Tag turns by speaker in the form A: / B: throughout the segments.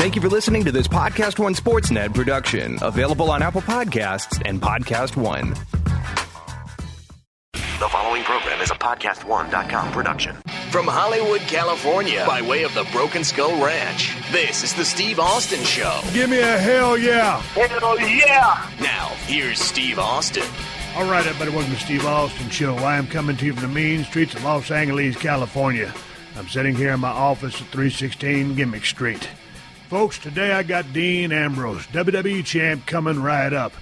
A: Thank you for listening to this PodcastOne Sportsnet production, available on Apple Podcasts and PodcastOne.
B: The following program is a PodcastOne.com production.
C: From Hollywood, California, by way of the Broken Skull Ranch, this is the Steve Austin Show.
D: Give me a hell yeah.
E: Hell yeah.
C: Now, here's Steve Austin.
D: All right, everybody, welcome to Steve Austin Show. I am coming to you from the mean streets of Los Angeles, California. I'm sitting here in my office at 316 Gimmick Street. Folks, today I got Dean Ambrose, WWE champ, coming right up.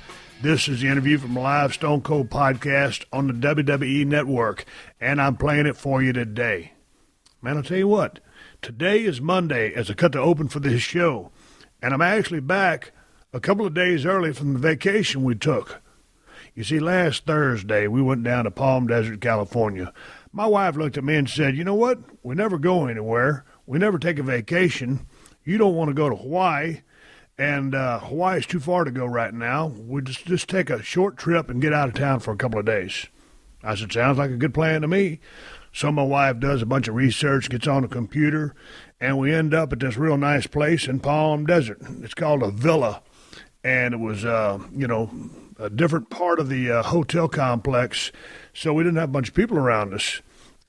D: This is the interview from a live Stone Cold podcast on the WWE Network, and I'm playing it for you today. Man, I'll tell you what, today is Monday as I cut the open for this show, and I'm actually back a couple of days early from the vacation we took. You see, last Thursday we went down to Palm Desert, California. My wife looked at me and said, you know what, we never go anywhere, we never take a vacation. You don't want to go to Hawaii, and Hawaii's too far to go right now. We just take a short trip and get out of town for a couple of days. I said, sounds like a good plan to me. So my wife does a bunch of research, gets on the computer, and we end up at this real nice place in Palm Desert. It's called a villa, and it was, a different part of the hotel complex, so we didn't have a bunch of people around us.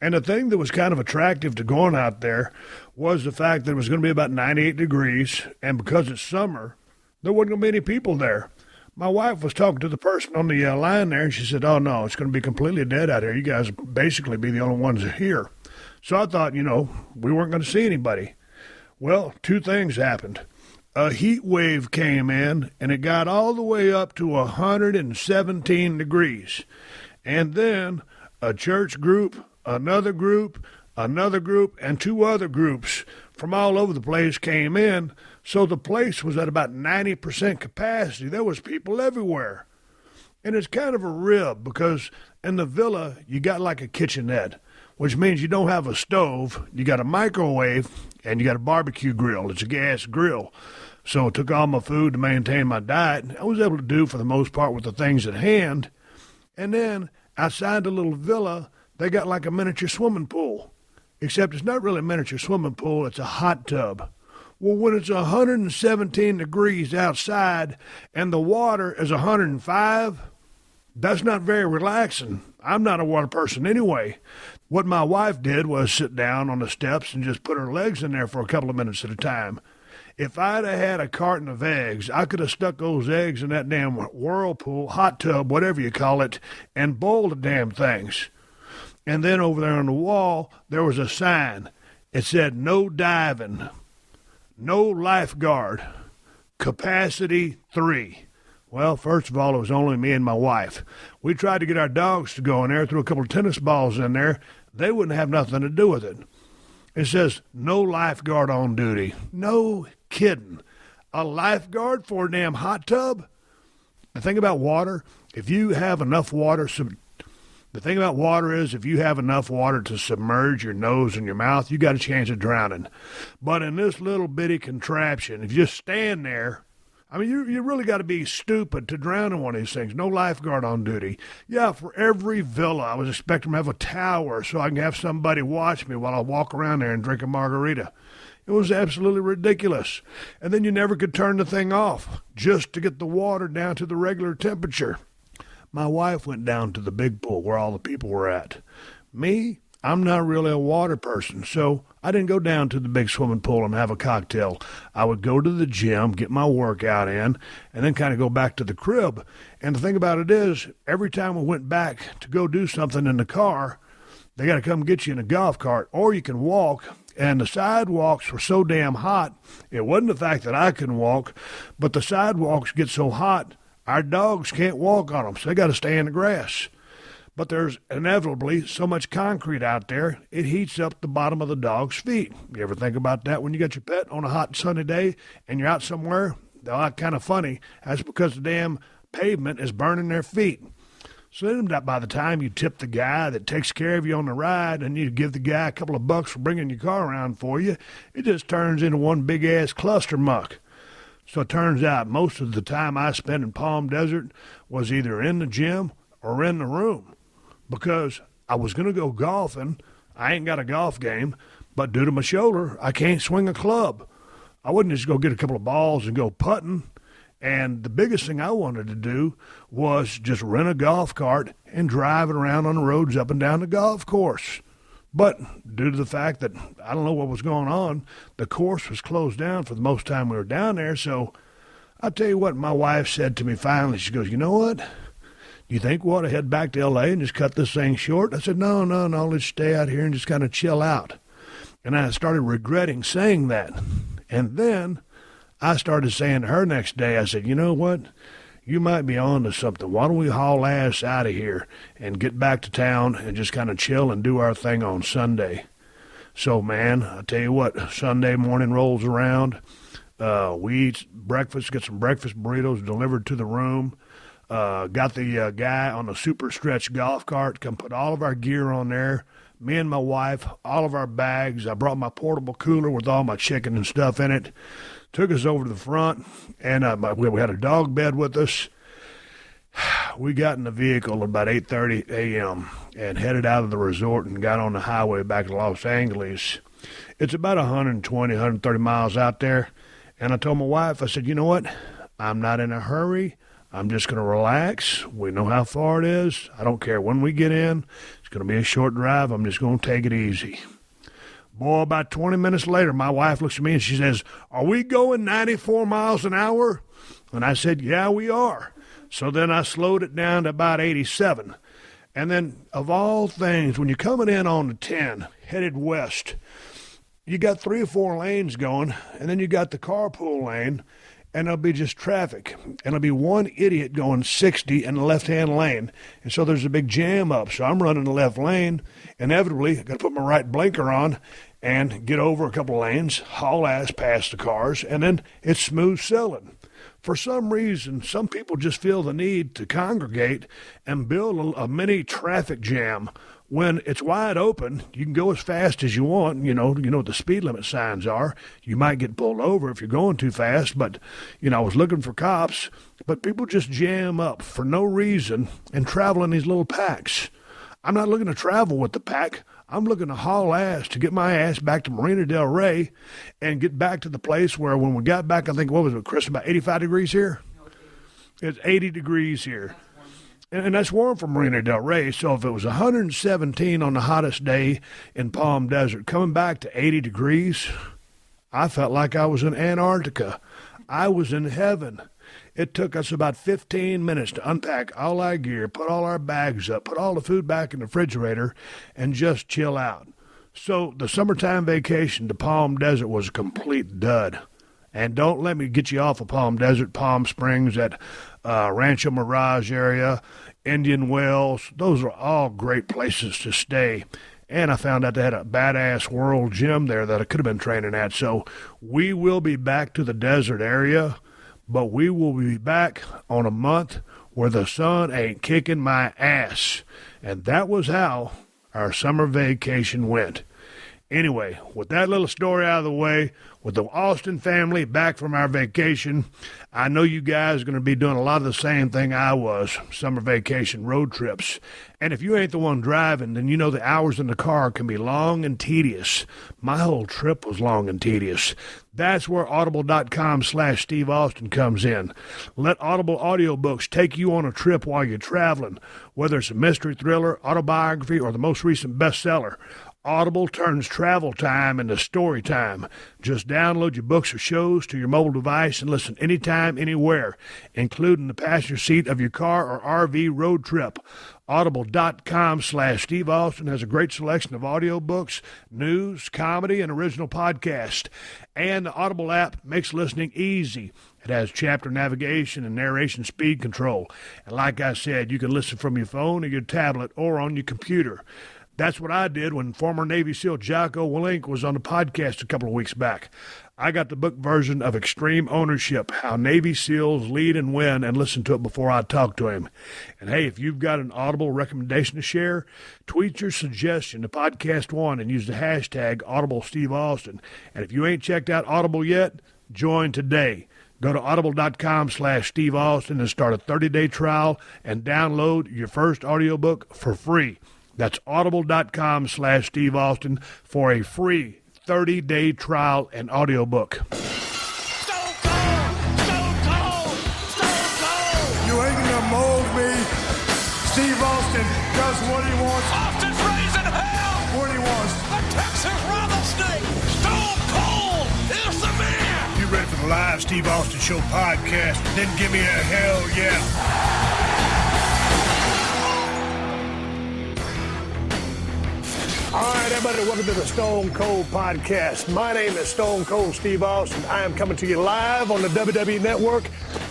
D: And the thing that was kind of attractive to going out there was the fact that it was going to be about 98 degrees, and because it's summer, there wasn't going to be any people there. My wife was talking to the person on the line there, and she said, oh, no, it's going to be completely dead out here. You guys will basically be the only ones here. So I thought, we weren't going to see anybody. Well, two things happened. A heat wave came in, and it got all the way up to 117 degrees. And then a church group, another group, and two other groups from all over the place came in, so the place was at about 90% capacity. There was people everywhere. And it's kind of a rib because in the villa, you got like a kitchenette, which means you don't have a stove, you got a microwave, and you got a barbecue grill. It's a gas grill. So it took all my food to maintain my diet. I was able to do, for the most part, with the things at hand. And then outside the little villa, they got like a miniature swimming pool, except it's not really a miniature swimming pool, it's a hot tub. Well, when it's 117 degrees outside and the water is 105, that's not very relaxing. I'm not a water person anyway. What my wife did was sit down on the steps and just put her legs in there for a couple of minutes at a time. If I'd have had a carton of eggs, I could have stuck those eggs in that damn whirlpool, hot tub, whatever you call it, and boiled the damn things. And then over there on the wall, there was a sign. It said, no diving, no lifeguard, capacity 3. Well, first of all, it was only me and my wife. We tried to get our dogs to go in there, threw a couple of tennis balls in there. They wouldn't have nothing to do with it. It says, no lifeguard on duty. No kidding. A lifeguard for a damn hot tub? The thing about water, if you have enough water... The thing about water is if you have enough water to submerge your nose and your mouth, you got a chance of drowning. But in this little bitty contraption, if you just stand there, you really got to be stupid to drown in one of these things. No lifeguard on duty. Yeah, for every villa, I was expecting to have a tower so I can have somebody watch me while I walk around there and drink a margarita. It was absolutely ridiculous. And then you never could turn the thing off just to get the water down to the regular temperature. My wife went down to the big pool where all the people were at. Me, I'm not really a water person, so I didn't go down to the big swimming pool and have a cocktail. I would go to the gym, get my workout in, and then kind of go back to the crib. And the thing about it is, every time we went back to go do something in the car, they got to come get you in a golf cart, or you can walk. And the sidewalks were so damn hot, it wasn't the fact that I couldn't walk, but the sidewalks get so hot, our dogs can't walk on them, so they got to stay in the grass. But there's inevitably so much concrete out there, it heats up the bottom of the dog's feet. You ever think about that when you got your pet on a hot sunny day and you're out somewhere? They're like kind of funny. That's because the damn pavement is burning their feet. So then by the time you tip the guy that takes care of you on the ride and you give the guy a couple of bucks for bringing your car around for you, it just turns into one big-ass cluster muck. So it turns out most of the time I spent in Palm Desert was either in the gym or in the room because I was going to go golfing. I ain't got a golf game, but due to my shoulder, I can't swing a club. I wouldn't just go get a couple of balls and go putting. And the biggest thing I wanted to do was just rent a golf cart and drive it around on the roads up and down the golf course. But due to the fact that I don't know what was going on, the course was closed down for the most time we were down there. So I'll tell you what, my wife said to me finally, she goes, you know what? Do you think we ought to head back to L.A. and just cut this thing short? I said, no, let's stay out here and just kind of chill out. And I started regretting saying that. And then I started saying to her next day, I said, you know what? You might be on to something. Why don't we haul ass out of here and get back to town and just kind of chill and do our thing on Sunday? So, man, I tell you what, Sunday morning rolls around. We eat breakfast, get some breakfast burritos delivered to the room. Got the guy on the super stretch golf cart, come put all of our gear on there. Me and my wife, all of our bags. I brought my portable cooler with all my chicken and stuff in it. Took us over to the front, and we had a dog bed with us. We got in the vehicle at about 8:30 a.m. and headed out of the resort and got on the highway back to Los Angeles. It's about 120, 130 miles out there. And I told my wife, I said, you know what? I'm not in a hurry. I'm just going to relax. We know how far it is. I don't care when we get in. It's going to be a short drive. I'm just going to take it easy. Boy, about 20 minutes later, my wife looks at me and she says, are we going 94 miles an hour? And I said, yeah, we are. So then I slowed it down to about 87. And then, of all things, when you're coming in on the 10, headed west, you got 3 or 4 lanes going, and then you got the carpool lane, and there'll be just traffic. And there'll be one idiot going 60 in the left-hand lane. And so there's a big jam up. So I'm running the left lane. Inevitably, I've got to put my right blinker on and get over a couple of lanes, haul ass past the cars, and then it's smooth sailing. For some reason, some people just feel the need to congregate and build a mini traffic jam. When it's wide open, you can go as fast as you want. You know what the speed limit signs are. You might get pulled over if you're going too fast, but, I was looking for cops. But people just jam up for no reason and travel in these little packs. I'm not looking to travel with the pack. I'm looking to haul ass to get my ass back to Marina Del Rey and get back to the place where when we got back, I think, what was it, Chris, about 85 degrees here? It's 80 degrees here. And that's warm for Marina Del Rey. So if it was 117 on the hottest day in Palm Desert, coming back to 80 degrees, I felt like I was in Antarctica. I was in heaven. It took us about 15 minutes to unpack all our gear, put all our bags up, put all the food back in the refrigerator, and just chill out. So the summertime vacation to Palm Desert was a complete dud. And don't let me get you off of Palm Desert, Palm Springs, that Rancho Mirage area, Indian Wells. Those are all great places to stay. And I found out they had a badass world gym there that I could have been training at. So we will be back to the desert area, but we will be back on a month where the sun ain't kicking my ass. And that was how our summer vacation went. Anyway, with that little story out of the way, with the Austin family back from our vacation, I know you guys are going to be doing a lot of the same thing I was, summer vacation road trips. And if you ain't the one driving, then you know the hours in the car can be long and tedious. My whole trip was long and tedious. That's where Audible.com/Steve Austin comes in. Let Audible audiobooks take you on a trip while you're traveling, whether it's a mystery thriller, autobiography, or the most recent bestseller. Audible turns travel time into story time. Just download your books or shows to your mobile device and listen anytime, anywhere, including the passenger seat of your car or RV road trip. Audible.com/Steve Austin has a great selection of audiobooks, news, comedy, and original podcasts. And the Audible app makes listening easy. It has chapter navigation and narration speed control. And like I said, you can listen from your phone or your tablet or on your computer. That's what I did when former Navy SEAL Jocko Willink was on the podcast a couple of weeks back. I got the book version of Extreme Ownership, How Navy SEALs Lead and Win, and listened to it before I talked to him. And hey, if you've got an Audible recommendation to share, tweet your suggestion to PodcastOne and use the hashtag AudibleSteveAustin. And if you ain't checked out Audible yet, join today. Go to audible.com/Steve Austin and start a 30-day trial and download your first audiobook for free. That's audible.com/Steve Austin for a free 30-day trial and audiobook. Steve Austin Show podcast, then give me a hell yeah. All right, everybody, welcome to the Stone Cold Podcast. My name is Stone Cold Steve Austin. I am coming to you live on the WWE Network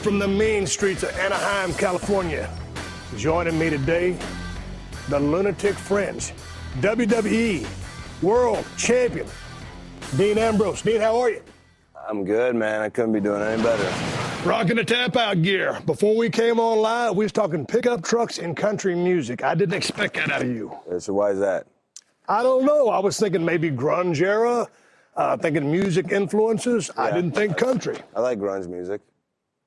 D: from the mean streets of Anaheim, California. Joining me today, the Lunatic Fringe, WWE World Champion, Dean Ambrose. Dean, how are you?
E: I'm good, man. I couldn't be doing any better.
D: Rocking the tap-out gear. Before we came on live, we was talking pickup trucks and country music. I didn't expect that out of you.
E: So why is that?
D: I don't know. I was thinking maybe grunge era, thinking music influences. Yeah, I didn't think country.
E: I like grunge music.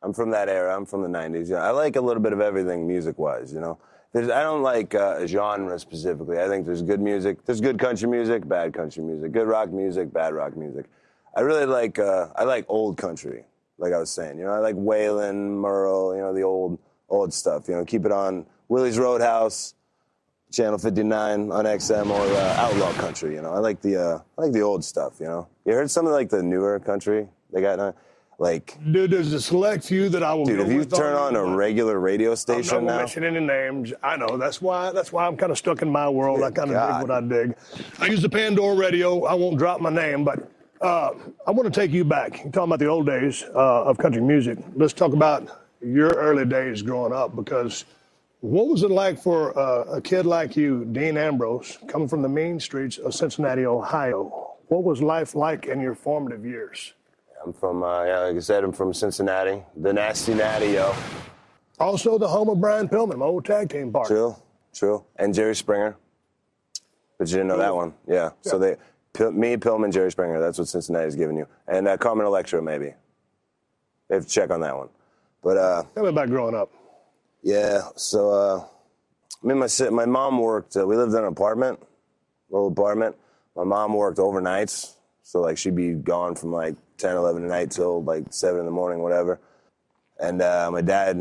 E: I'm from that era. I'm from the 90s. You know, I like a little bit of everything music-wise, you know. I don't like a genre specifically. I think there's good music. There's good country music, bad country music. Good rock music, bad rock music. I really like, I like old country, like I was saying. You know, I like Waylon, Merle, you know, the old stuff. You know, keep it on Willie's Roadhouse, Channel 59 on XM, or Outlaw Country. You know, I like the old stuff. You know, you heard some of like the newer country they got now? Like,
D: dude, there's a select few that I will.
E: Dude, if you turn on a regular radio station
D: I'm not mentioning any names. I know that's why I'm kind of stuck in my world.
E: Good
D: I kind of
E: God.
D: dig what I dig. I use the Pandora radio. I won't drop my name, but I want to take you back. You're talking about the old days of country music. Let's talk about your early days growing up, because. What was it like for a kid like you, Dean Ambrose, coming from the mean streets of Cincinnati, Ohio? What was life like in your formative years?
E: I'm from, like I said, I'm from Cincinnati, the nasty natty, yo.
D: Also the home of Brian Pillman, my old tag team partner.
E: True. And Jerry Springer. But you didn't know that one. Yeah. So me, Pillman, Jerry Springer, that's what Cincinnati's giving you. And Carmen Electra, maybe. They have to check on that one. But
D: tell me about growing up.
E: Yeah, so my mom worked, we lived in an apartment, little apartment. My mom worked overnights, so like she'd be gone from like 10, 11 at night till like 7 in the morning, whatever. And my dad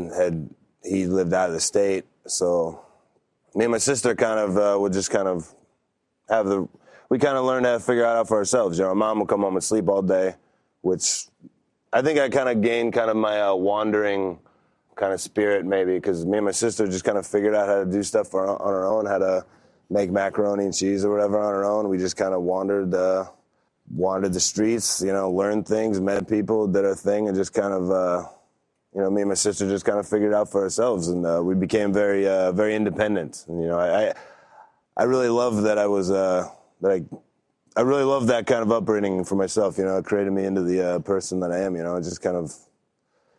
E: he lived out of the state, so me and my sister kind of would just kind of we kind of learned how to figure it out for ourselves. You know, my mom would come home and sleep all day, which I think I kind of gained kind of my wandering kind of spirit, maybe, because me and my sister just kind of figured out how to do stuff on our own, how to make macaroni and cheese or whatever on our own. We just kind of wandered the streets, you know, learned things, met people, did our thing, and just kind of, you know, me and my sister just kind of figured it out for ourselves, and we became very, very independent. And, you know, I really love that I was, I really love that kind of upbringing for myself. You know, it created me into the person that I am. You know, it just kind of.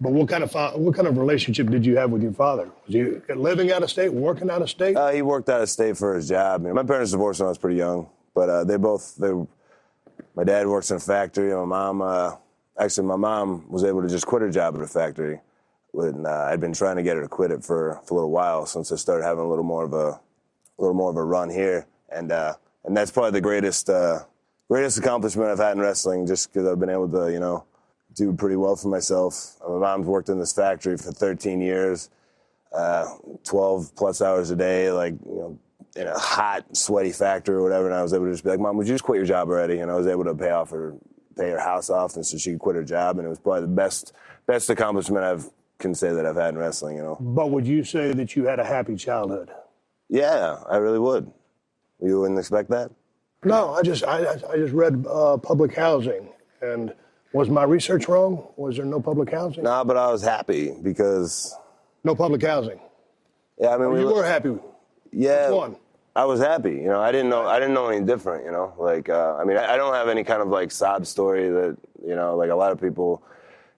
D: But what kind of relationship did you have with your father? Was he living out of state, working out of state?
E: He worked out of state for his job. You know, my parents divorced when I was pretty young, but my dad works in a factory. My mom was able to just quit her job at a factory. When I'd been trying to get her to quit it for a little while, since I started having a little more of a run here, and that's probably the greatest accomplishment I've had in wrestling, just because I've been able to, you know, do pretty well for myself. My mom's worked in this factory for 13 years, 12 plus hours a day, like, you know, in a hot, sweaty factory or whatever. And I was able to just be like, Mom, would you just quit your job already? And I was able to pay her house off, and so she could quit her job. And it was probably the best accomplishment I can say that I've had in wrestling, you know.
D: But would you say that you had a happy childhood?
E: Yeah, I really would. You wouldn't expect that?
D: No, I just read public housing, and was my research wrong? Was there no public housing?
E: No, but I was happy because...
D: No public housing?
E: Yeah, I mean...
D: You were happy?
E: Yeah.
D: Which one?
E: I was happy. You know, I didn't know any different, you know? Like, I mean, I don't have any kind of, like, sob story that, you know, like a lot of people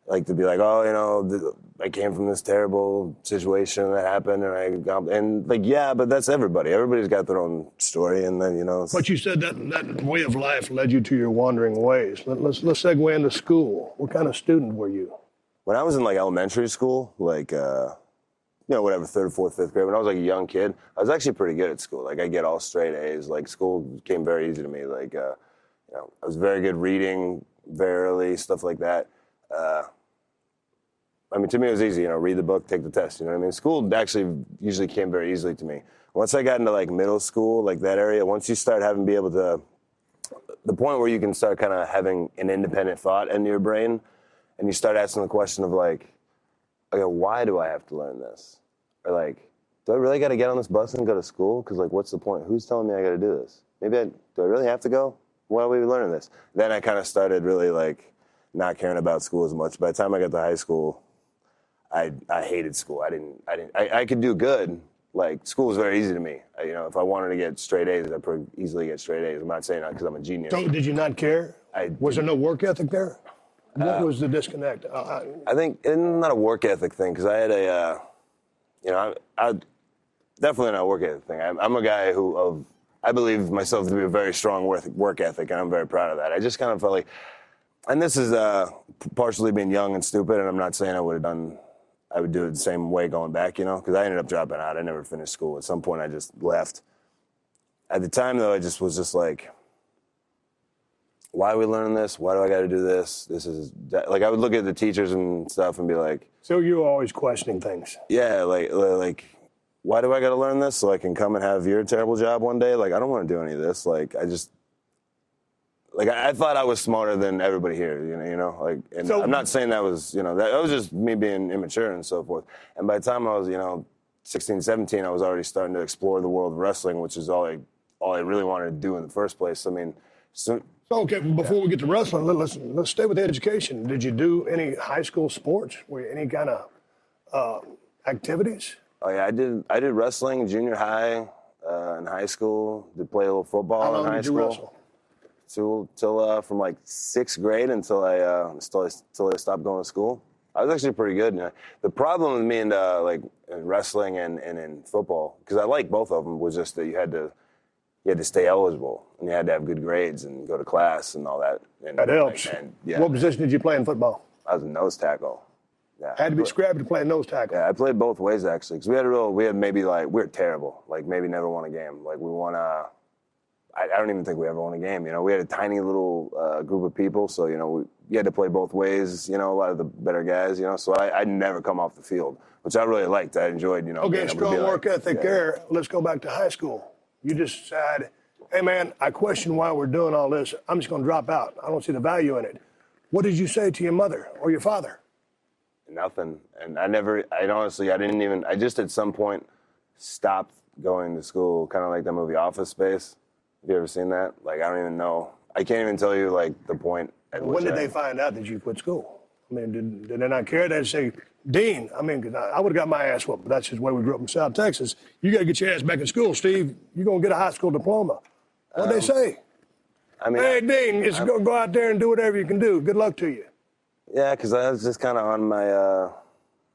E: like to be like, oh, you know, I came from this terrible situation that happened, and like, yeah, but that's everybody. Everybody's got their own story, and then, you know.
D: But you said that way of life led you to your wandering ways. Let's segue into school. What kind of student were you?
E: When I was in like elementary school, like, you know, whatever, 3rd, 4th, 5th grade, when I was like a young kid, I was actually pretty good at school. Like, I get all straight A's. Like, school came very easy to me. Like, you know, I was very good reading very early, stuff like that. I mean, to me, it was easy, you know, read the book, take the test, you know what I mean? School actually usually came very easily to me. Once I got into, like, middle school, like, that area, once you start be able to, the point where you can start kind of having an independent thought in your brain and you start asking the question of like, okay, why do I have to learn this? Or like, do I really got to get on this bus and go to school? Because like, what's the point? Who's telling me I got to do this? Do I really have to go? Why are we learning this? Then I kind of started really like not caring about school as much. By the time I got to high school, I hated school. I could do good. Like, school was very easy to me. If I wanted to get straight A's, I'd pretty easily get straight A's. I'm not saying that because I'm a genius.
D: So did you not care? Was there no work ethic there? What was the disconnect?
E: I think it's not a work ethic thing because I had I definitely not a work ethic thing. I'm a guy I believe myself to be a very strong work ethic, and I'm very proud of that. I just kind of felt like, and this is partially being young and stupid, and I'm not saying I would do it the same way going back, because I ended up dropping out. I never finished school. At some point, I just left. At the time, though, I just was just like, why are we learning this? Why do I got to do this? This is like, I would look at the teachers and stuff and be like.
D: So you were always questioning things.
E: Yeah, like, why do I got to learn this so I can come and have your terrible job one day? Like, I don't want to do any of this. Like, I thought I was smarter than everybody here, Like, and so, I'm not saying that was, that was just me being immature and so forth. And by the time I was, 16, 17, I was already starting to explore the world of wrestling, which is all I really wanted to do in the first place. I mean,
D: So, okay, before we get to wrestling, let's stay with education. Did you do any high school sports? Were you any kind of activities?
E: Oh yeah, I did wrestling junior high, in high school. Did play a little football in high school. How long did you wrestle? Till from like 6th grade until I stopped going to school. I was actually pretty good. The problem with me and like in wrestling and in football, because I like both of them, was just that you had to stay eligible and you had to have good grades and go to class and all that. And,
D: that helps. What position did you play in football?
E: I was a nose tackle. Yeah.
D: Had to be scrappy to play nose tackle.
E: Yeah, I played both ways actually, because we were terrible. Like maybe never won a game. Like we won I don't even think we ever won a game. We had a tiny little group of people, so we had to play both ways. A lot of the better guys. So I'd never come off the field, which I really liked. I enjoyed.
D: Okay, strong work ethic there. Let's go back to high school. You just decided, hey man, I question why we're doing all this. I'm just going to drop out. I don't see the value in it. What did you say to your mother or your father?
E: Nothing. And I just at some point stopped going to school, kind of like that movie Office Space. Have you ever seen that? Like, I don't even know. I can't even tell you, like, the point at which
D: When did they find out that you quit school? I mean, did they not care? They'd say, Dean, I mean, 'cause I would have got my ass whooped, but that's just the way we grew up in South Texas. You got to get your ass back in school, Steve. You're going to get a high school diploma. What'd they say?
E: I mean,
D: hey, Dean, just go out there and do whatever you can do. Good luck to you.
E: Yeah, because I was just kind of on my...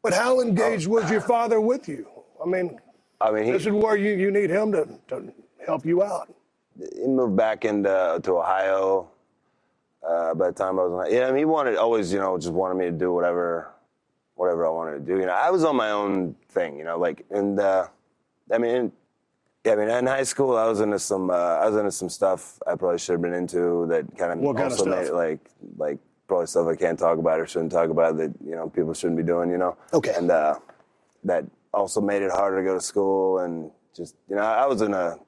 D: But how engaged was your father with you? I mean this is where you need him to help you out.
E: He moved back to Ohio by the time I was... Yeah, I mean, he just wanted me to do whatever I wanted to do. I was on my own thing, in high school I was into some stuff I probably should have been into that kind of
D: what kind
E: also
D: of stuff?
E: made like probably stuff I can't talk about or shouldn't talk about that people shouldn't be doing.
D: Okay.
E: And that also made it harder to go to school and just I was in a.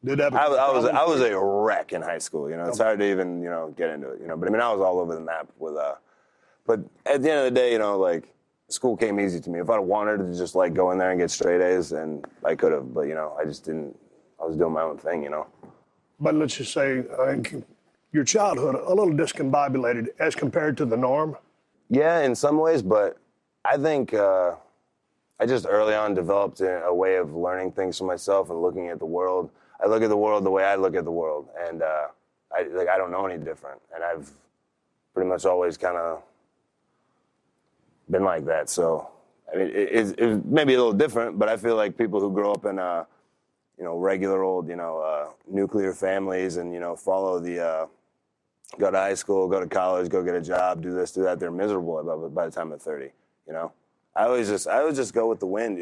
E: I was a wreck in high school. It's hard to even get into it. But I was all over the map with. But at the end of the day, like school came easy to me. If I wanted to just like go in there and get straight A's, and I could have. But I just didn't. I was doing my own thing.
D: But let's just say your childhood a little discombobulated as compared to the norm.
E: Yeah, in some ways, but I think I just early on developed a way of learning things for myself and looking at the world. I look at the world the way I look at the world, and I don't know any different. And I've pretty much always kind of been like that. So it's maybe a little different, but I feel like people who grow up in regular old nuclear families and follow the go to high school, go to college, go get a job, do this, do that, they're miserable by the time they're 30. I would just go with the wind.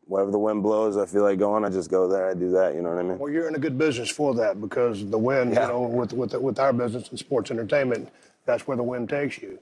E: Wherever the wind blows, I feel like going, I just go there, I do that, you know what I mean?
D: Well, you're in a good business for that because the wind, with our business in sports entertainment, that's where the wind takes you.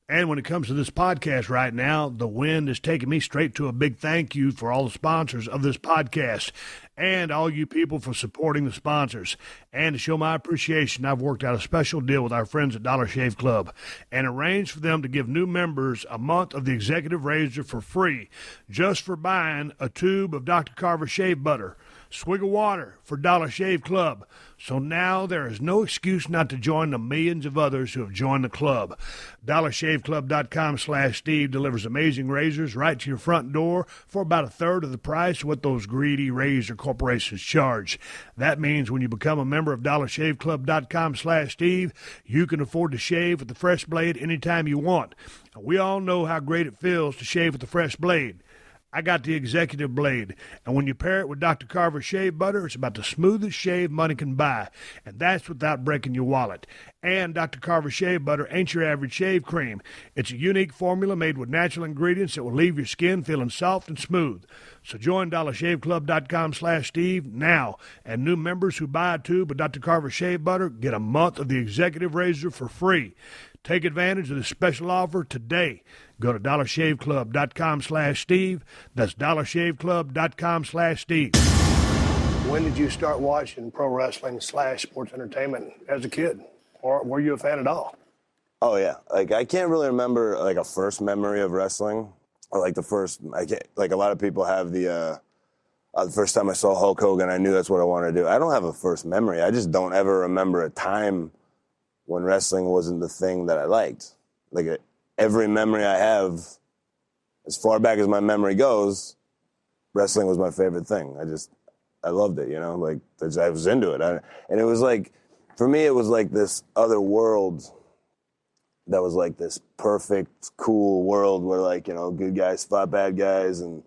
D: And when it comes to this podcast right now, the wind is taking me straight to a big thank you for all the sponsors of this podcast and all you people for supporting the sponsors. And to show my appreciation, I've worked out a special deal with our friends at Dollar Shave Club and arranged for them to give new members a month of the Executive Razor for free just for buying a tube of Dr. Carver shave butter. Swig of water for Dollar Shave Club. So now there is no excuse not to join the millions of others who have joined the club. DollarShaveClub.com/Steve delivers amazing razors right to your front door for about a third of the price of what those greedy razor corporations charge. That means when you become a member of DollarShaveClub.com/Steve, you can afford to shave with the fresh blade anytime you want. We all know how great it feels to shave with the fresh blade. I got the executive blade, and when you pair it with Dr. Carver shave butter, it's about the smoothest shave money can buy, and that's without breaking your wallet. And Dr. Carver shave butter ain't your average shave cream. It's a unique formula made with natural ingredients that will leave your skin feeling soft and smooth. So join DollarShaveClub.com/Steve now, and new members who buy a tube of Dr. Carver shave butter get a month of the executive razor for free. Take advantage of this special offer today. Go to DollarShaveClub.com/Steve. That's DollarShaveClub.com/Steve.
F: When did you start watching pro wrestling / sports entertainment as a kid? Or were you a fan at all?
E: Oh, yeah. Like, I can't really remember, like, a first memory of wrestling. Or, like, like, a lot of people have the first time I saw Hulk Hogan, I knew that's what I wanted to do. I don't have a first memory. I just don't ever remember a time when wrestling wasn't the thing that I liked. Like, every memory I have, as far back as my memory goes, wrestling was my favorite thing. I loved it, you know? Like, I was into it. And it was like, for me, it was like this other world that was like this perfect, cool world where, like, you know, good guys fought bad guys, and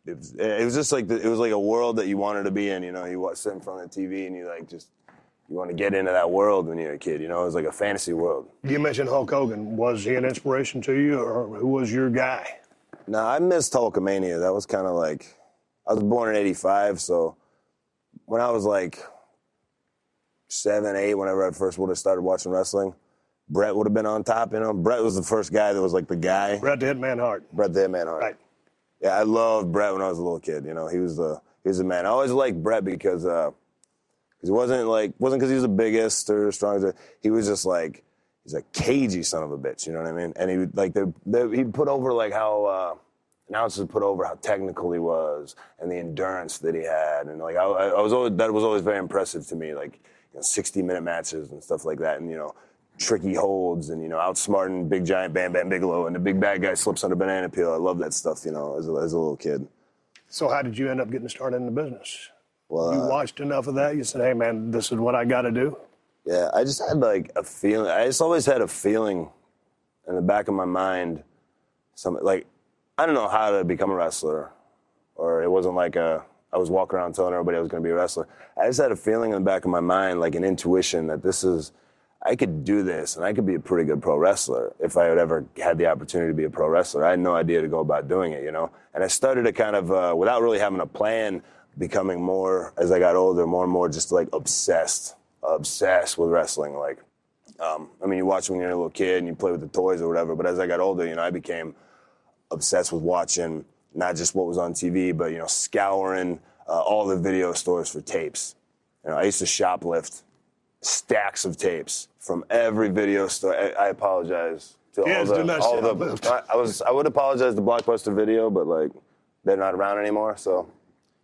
E: it was just like, it was like a world that you wanted to be in, you know? You sit in front of the TV and you, like, you want to get into that world when you're a kid, you know? It was like a fantasy world.
F: You mentioned Hulk Hogan. Was he an inspiration to you, or who was your guy?
E: No, I missed Hulkamania. That was kind of like, I was born in 85, so when I was like 7, 8, whenever I first would have started watching wrestling, Bret would have been on top, you know? Bret was the first guy that was like the guy.
F: Bret the Hitman Hart.
E: Bret the Hitman Hart.
F: Right.
E: Yeah, I loved Bret when I was a little kid, you know? He was the man. I always liked Bret because he wasn't because he was the biggest or strongest. He was just like, he's a cagey son of a bitch, you know what I mean? And he would, like, he put over, like, how announcers put over how technical he was and the endurance that he had, and, like, that was always very impressive to me, like, you know, 60-minute matches and stuff like that, and, you know, tricky holds, and, you know, outsmarting Big Giant Bam Bam Bigelow, and the big bad guy slips on a banana peel. I love that stuff, you know, as a little kid.
F: So how did you end up getting started in the business?
E: Well,
F: you watched enough of that, you said, hey, man, this is what I got to do?
E: Yeah, I just had, like, a feeling. I just always had a feeling in the back of my mind, like, I don't know how to become a wrestler, or it wasn't like I was walking around telling everybody I was going to be a wrestler. I just had a feeling in the back of my mind, like an intuition, that I could do this, and I could be a pretty good pro wrestler if I had ever had the opportunity to be a pro wrestler. I had no idea to go about doing it, you know? And I started to kind of, without really having a plan, becoming more, as I got older, more and more just, like, obsessed with wrestling. Like, I mean, you watch when you're a little kid and you play with the toys or whatever, but as I got older, you know, I became obsessed with watching not just what was on TV, but, you know, scouring all the video stores for tapes. You know, I used to shoplift stacks of tapes from every video store. I apologize to all the I would apologize to Blockbuster Video, but, like, they're not around anymore, so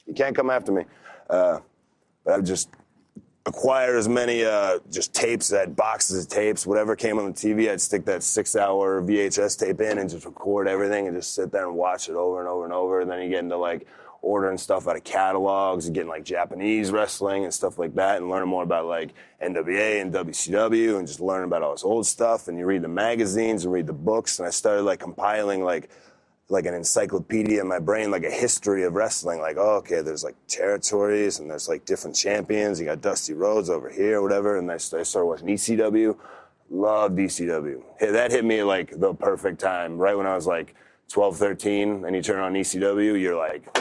E: you can't come after me. But I've just acquired as many just tapes, I had boxes of tapes, whatever came on the TV, I'd stick that 6-hour VHS tape in and just record everything and just sit there and watch it over and over and over. And then you get into, like, ordering stuff out of catalogs and getting, like, Japanese wrestling and stuff like that, and learning more about, like, NWA and WCW, and just learning about all this old stuff. And you read the magazines and read the books, and I started, like, compiling, like an encyclopedia in my brain, like a history of wrestling. Like, oh, okay, there's, like, territories, and there's, like, different champions. You got Dusty Rhodes over here, whatever. And I started watching ECW. Loved ECW. That hit me, like, the perfect time. Right when I was, like, 12, 13, and you turn on ECW, you're like,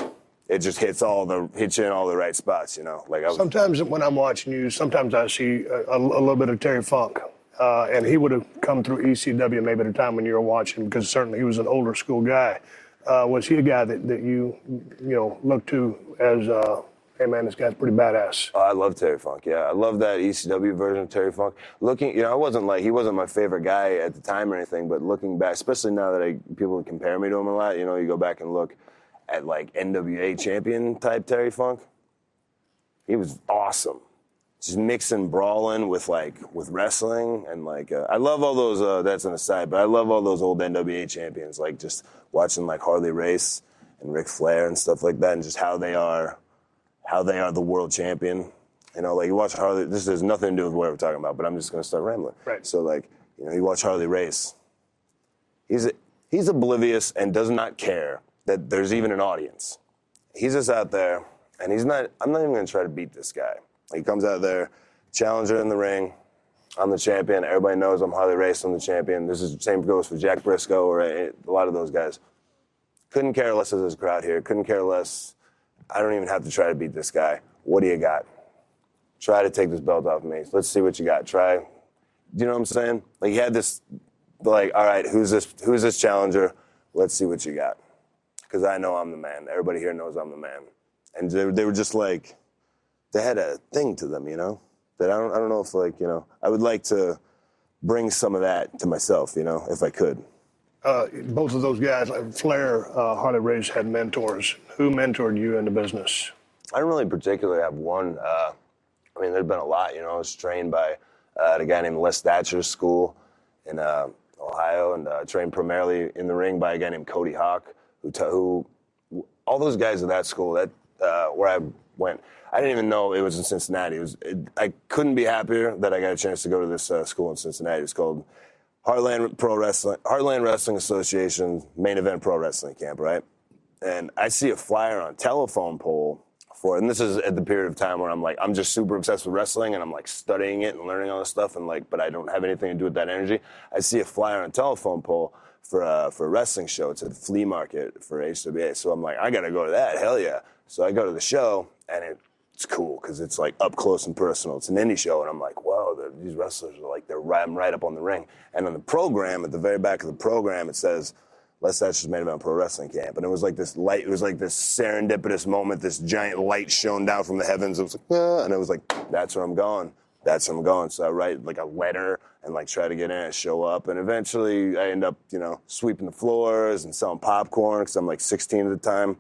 E: it just hits you in all the right spots, you know? Like,
F: sometimes when I'm watching you, sometimes I see a little bit of Terry Funk. and he would have come through ECW maybe at a time when you were watching, because certainly he was an older school guy. Was he a guy that you looked to as, hey man, this guy's pretty badass?
E: Oh, I love Terry Funk. Yeah, I love that ECW version of Terry Funk. I wasn't he wasn't my favorite guy at the time or anything, but looking back, especially now that people compare me to him a lot, you go back and look at like NWA champion type Terry Funk. He was awesome. Just mixing brawling with wrestling and I love all those. That's an aside, but I love all those old NWA champions. Like just watching Harley Race and Ric Flair and stuff like that, and just how they are the world champion. You watch Harley. This has nothing to do with what we're talking about, but I'm just gonna start rambling.
F: Right.
E: So you watch Harley Race. He's oblivious and does not care that there's even an audience. He's just out there, and he's not. I'm not even gonna try to beat this guy. He comes out there, challenger in the ring. I'm the champion. Everybody knows I'm Harley Race. I'm the champion. The same goes for Jack Briscoe or a lot of those guys. Couldn't care less if there's a crowd here. Couldn't care less. I don't even have to try to beat this guy. What do you got? Try to take this belt off me. Let's see what you got. Try. Do you know what I'm saying? He had this, all right, who's this challenger? Let's see what you got. Because I know I'm the man. Everybody here knows I'm the man. And they were just they had a thing to them, that I don't know if I would like to bring some of that to myself, if I could.
F: Both of those guys, Flair, Harley Race, had mentors. Who mentored you in the business?
E: I don't really particularly have one. There's been a lot, I was trained by a guy named Les Thatcher's school in Ohio, and trained primarily in the ring by a guy named Cody Hawk, who all those guys at that school, where I went, I didn't even know it was in Cincinnati. I couldn't be happier that I got a chance to go to this school in Cincinnati. It's called Heartland Wrestling Association Main Event Pro Wrestling Camp, right? And I see a flyer on a telephone pole for it. And this is at the period of time where I'm just super obsessed with wrestling, and I'm studying it and learning all this stuff, and but I don't have anything to do with that energy. I see a flyer on a telephone pole for a wrestling show. It's at the flea market for HWA. So I'm I got to go to that. Hell yeah. So I go to the show, and it's cool because it's up close and personal. It's an indie show, and I'm whoa, these wrestlers are they're right up on the ring. And on the program, at the very back of the program, it says, Les Thatcher's Main Event Pro Wrestling Camp. And it was this light, it was this serendipitous moment, this giant light shone down from the heavens. It was and it was that's where I'm going. That's where I'm going. So I write a letter and try to get in and show up. And eventually I end up, sweeping the floors and selling popcorn because I'm 16 at the time.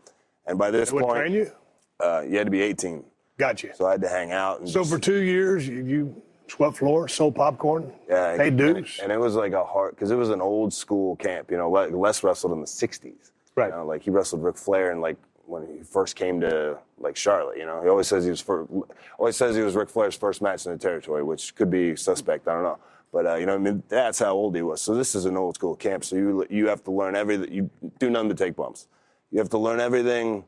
E: And by this point,
F: train you?
E: You had to be 18.
F: Gotcha.
E: So I had to hang out. And
F: so for 2 years, you swept floors, sold popcorn, paid dues?
E: And it was because it was an old school camp. Les wrestled in the 60s.
F: Right.
E: He wrestled Ric Flair and when he first came to Charlotte. He always says he was Ric Flair's first match in the territory, which could be suspect. I don't know. But that's how old he was. So this is an old school camp. So you have to learn everything. You do nothing but take bumps. You have to learn everything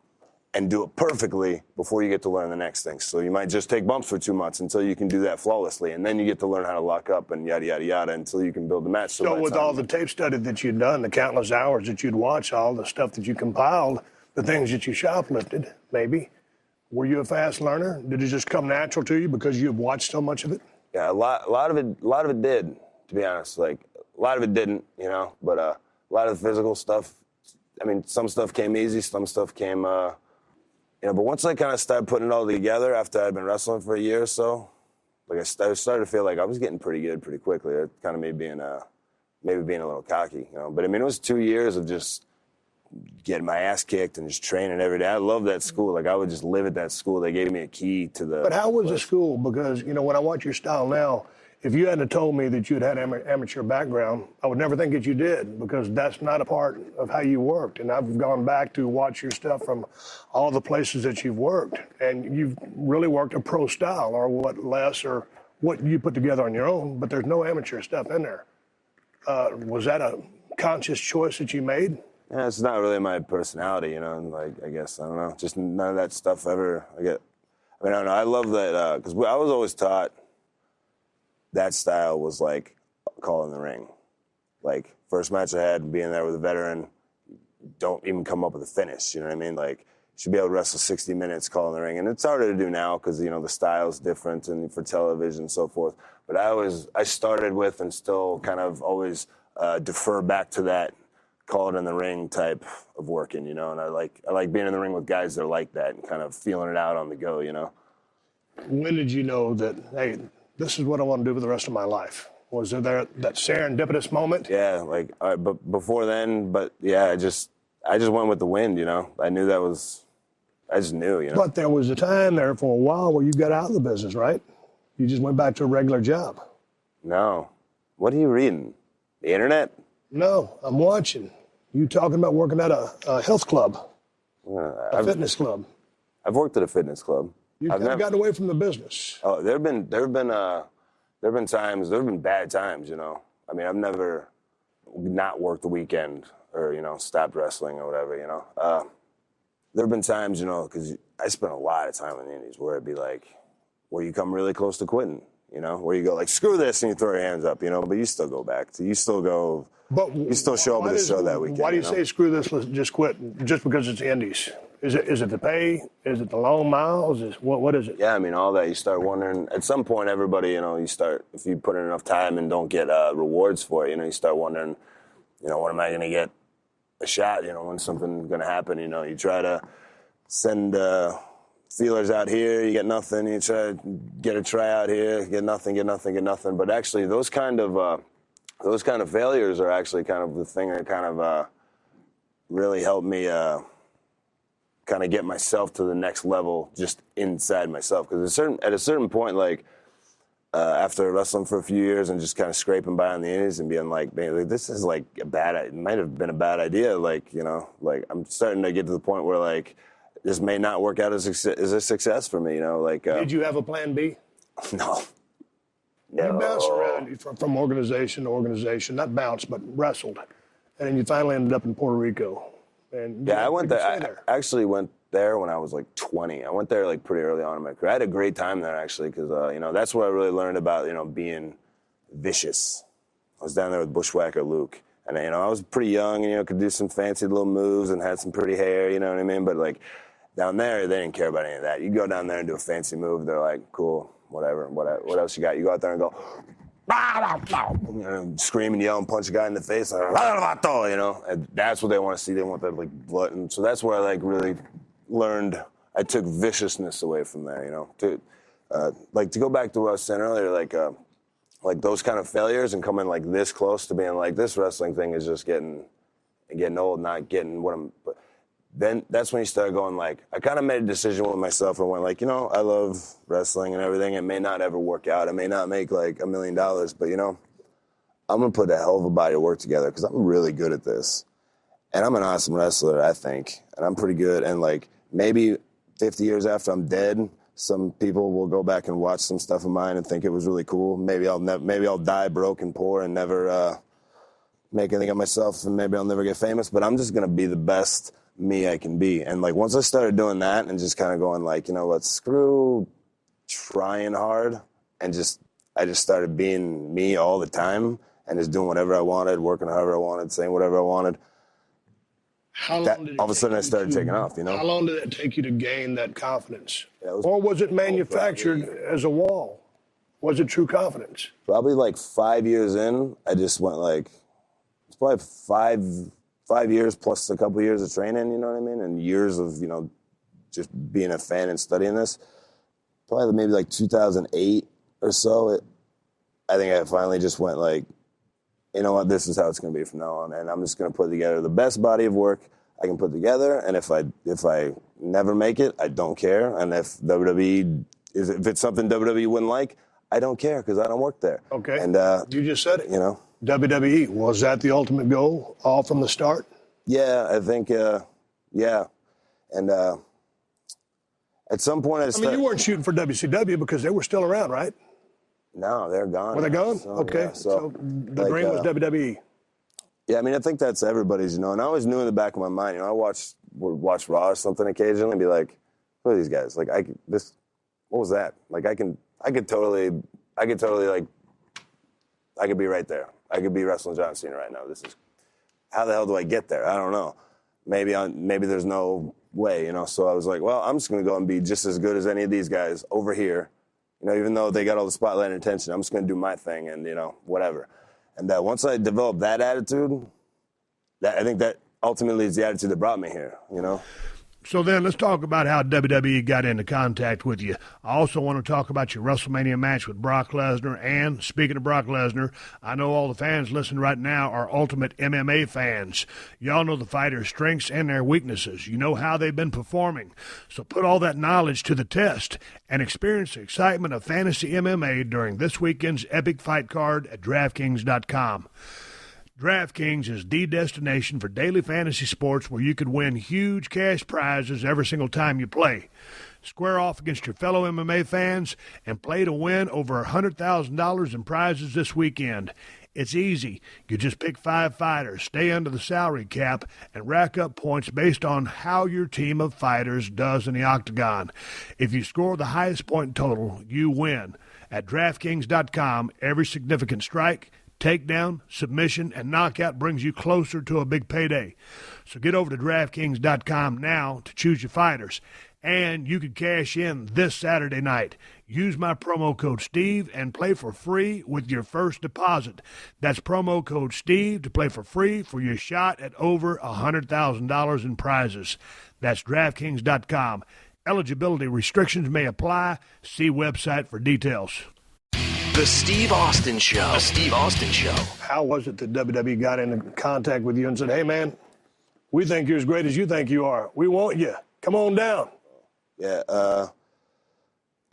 E: and do it perfectly before you get to learn the next thing. So you might just take bumps for 2 months until you can do that flawlessly, and then you get to learn how to lock up and yada, yada, yada until you can build the match.
F: So with all the tape study that you'd done, the countless hours that you'd watched, all the stuff that you compiled, the things that you shoplifted, maybe, were you a fast learner? Did it just come natural to you because you've watched so much of it?
E: Yeah, a lot of it did, to be honest. A lot of it didn't, but a lot of the physical stuff, some stuff came easy, some stuff came... but once I kind of started putting it all together after I'd been wrestling for a year or so, I started to feel I was getting pretty good pretty quickly. It kind of maybe being a little cocky, But it was 2 years of just getting my ass kicked and just training every day. I love that school. I would just live at that school. They gave me a key to the...
F: But how was the school? Because, when I watch your style now, if you hadn't told me that you'd had amateur background, I would never think that you did, because that's not a part of how you worked. And I've gone back to watch your stuff from all the places that you've worked, and you've really worked a pro style, or what you put together on your own, but there's no amateur stuff in there. Was that a conscious choice that you made?
E: Yeah, it's not really my personality, I guess, I don't know. Just none of that stuff ever, I don't know. I love that, because I was always taught that style was calling the ring. First match I had, being there with a veteran, don't even come up with a finish, you know what I mean? should be able to wrestle 60 minutes, call in the ring. And it's harder to do now because, the style's different and for television and so forth. But I started with and still kind of always defer back to that call it in the ring type of working, and I like being in the ring with guys that are like that and kind of feeling it out on the go,
F: When did you know that, hey, this is what I want to do for the rest of my life? Was there that serendipitous moment?
E: Yeah, but before then, I just went with the wind, I knew I just knew,
F: But there was a time there for a while where you got out of the business, right? You just went back to a regular job.
E: No. What are you reading? The internet?
F: No, I'm watching. You talking about working at a health club, a fitness club.
E: I've worked at a fitness club.
F: You've kind of gotten away from the business.
E: Oh, there have been times, there have been bad times, I mean, I've never not worked the weekend or, stopped wrestling or whatever, There have been times, because I spent a lot of time in the Indies where it'd be like, where you come really close to quitting, where you go like, screw this, and you throw your hands up, but you still go back. You still show up at the show that weekend.
F: Why do you say screw this, let's just quit, just because it's the Indies? Is it the pay? Is it the long miles? What is it?
E: Yeah, I mean, all that. You start wondering, at some point, everybody, you start, if you put in enough time and don't get rewards for it, you start wondering, when am I going to get a shot, when's something going to happen, you try to send feelers out here, you get nothing, you try to get a tryout here, get nothing. But actually, those kind of failures are actually kind of the thing that kind of really helped me kind of get myself to the next level just inside myself. Because at a certain point, after wrestling for a few years and just kind of scraping by on the Indies and being like, man, this is like it might have been a bad idea. I'm starting to get to the point where this may not work out as a success for me.
F: Did you have a plan B?
E: No.
F: You bounced around from organization to organization, not bounced, but wrestled. And then you finally ended up in Puerto Rico. And
E: I went there. I actually went there when I was 20. I went there pretty early on in my career. I had a great time there actually because that's where I really learned about being vicious. I was down there with Bushwhacker Luke, and I was pretty young and could do some fancy little moves and had some pretty hair. You know what I mean? But down there, they didn't care about any of that. You go down there and do a fancy move, they're like, cool, whatever. What else you got? You go out there and go. Scream and yell and punch a guy in the face, and that's what they want to see. They want that blood, and so that's where I really learned. I took viciousness away from there, to go back to what I was saying earlier, those kind of failures and coming this close to being this wrestling thing is just getting old, not getting what I'm. Then that's when you start going I kind of made a decision with myself and went I love wrestling and everything. It may not ever work out. I may not make $1 million, but I'm going to put a hell of a body of work together because I'm really good at this. And I'm an awesome wrestler, I think. And I'm pretty good. And maybe 50 years after I'm dead, some people will go back and watch some stuff of mine and think it was really cool. Maybe I'll die broke and poor and never make anything of myself, and maybe I'll never get famous. But I'm just going to be the best me I can be. And once I started doing that and just kind of going what, screw trying hard, and I just started being me all the time and just doing whatever I wanted, working however I wanted, saying whatever I wanted. All of a sudden I started taking off, How
F: long did it take you to gain that confidence? Or was it manufactured as a wall? Was it true confidence?
E: Probably 5 years in, I just went it's probably 5 years plus a couple years of training, you know what I mean? And years of, just being a fan and studying this. Probably maybe 2008 or so, I think I finally just went you know what, this is how it's going to be from now on. And I'm just going to put together the best body of work I can put together. And if I never make it, I don't care. And if if it's something WWE wouldn't like, I don't care because I don't work there.
F: Okay.
E: And
F: you just said it. WWE, was that the ultimate goal all from the start?
E: Yeah, I think, yeah. And at some point
F: you weren't shooting for WCW because they were still around, right?
E: No, they're gone.
F: Were they gone?
E: So,
F: okay.
E: Yeah,
F: so the dream was WWE.
E: Yeah, I think that's everybody's, and I always knew in the back of my mind, I would watch Raw or something occasionally and be like, who are these guys? What was that? I could totally I could be right there. I could be wrestling John Cena right now. How the hell do I get there? I don't know. maybe there's no way, you know. So I was like, well, I'm just going to go and be just as good as any of these guys over here. You know, even though they got all the spotlight and attention, I'm just going to do my thing and, you know, whatever. And once I developed that attitude, I think that ultimately is the attitude that brought me here, you know.
D: So then let's talk about how WWE got into contact with you. I also want to talk about your WrestleMania match with Brock Lesnar. And speaking of Brock Lesnar, I know all the fans listening right now are ultimate MMA fans. Y'all know the fighter's strengths and their weaknesses. You know how they've been performing. So put all that knowledge to the test and experience the excitement of fantasy MMA during this weekend's epic fight card at DraftKings.com. DraftKings is the destination for daily fantasy sports where you could win huge cash prizes every single time you play. Square off against your fellow MMA fans and play to win over $100,000 in prizes this weekend. It's easy. You just pick 5 fighters, stay under the salary cap, and rack up points based on how your team of fighters does in the octagon. If you score the highest point total, you win. At DraftKings.com, every significant strike, takedown, submission, and knockout brings you closer to a big payday. So get over to DraftKings.com now to choose your fighters. And you can cash in this Saturday night. Use my promo code Steve and play for free with your first deposit. That's promo code Steve to play for free for your shot at over $100,000 in prizes. That's DraftKings.com. Eligibility restrictions may apply. See website for details.
C: The Steve Austin Show. The Steve Austin Show.
F: How was it that WWE got into contact with you and said, hey, man, we think you're as great as you think you are. We want you. Come on down.
E: Yeah, a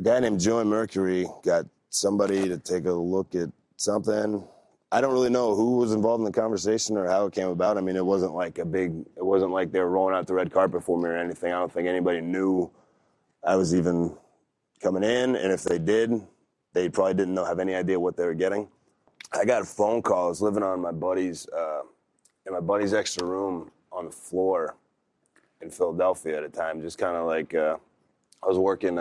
E: guy named Joey Mercury got somebody to take a look at something. I don't really know who was involved in the conversation or how it came about. I mean, it wasn't like they were rolling out the red carpet for me or anything. I don't think anybody knew I was even coming in, and if they did, they probably didn't have any idea what they were getting. I got a phone call. I was living on my buddy's, in my buddy's extra room on the floor in Philadelphia at a time. Just kind of like, I was working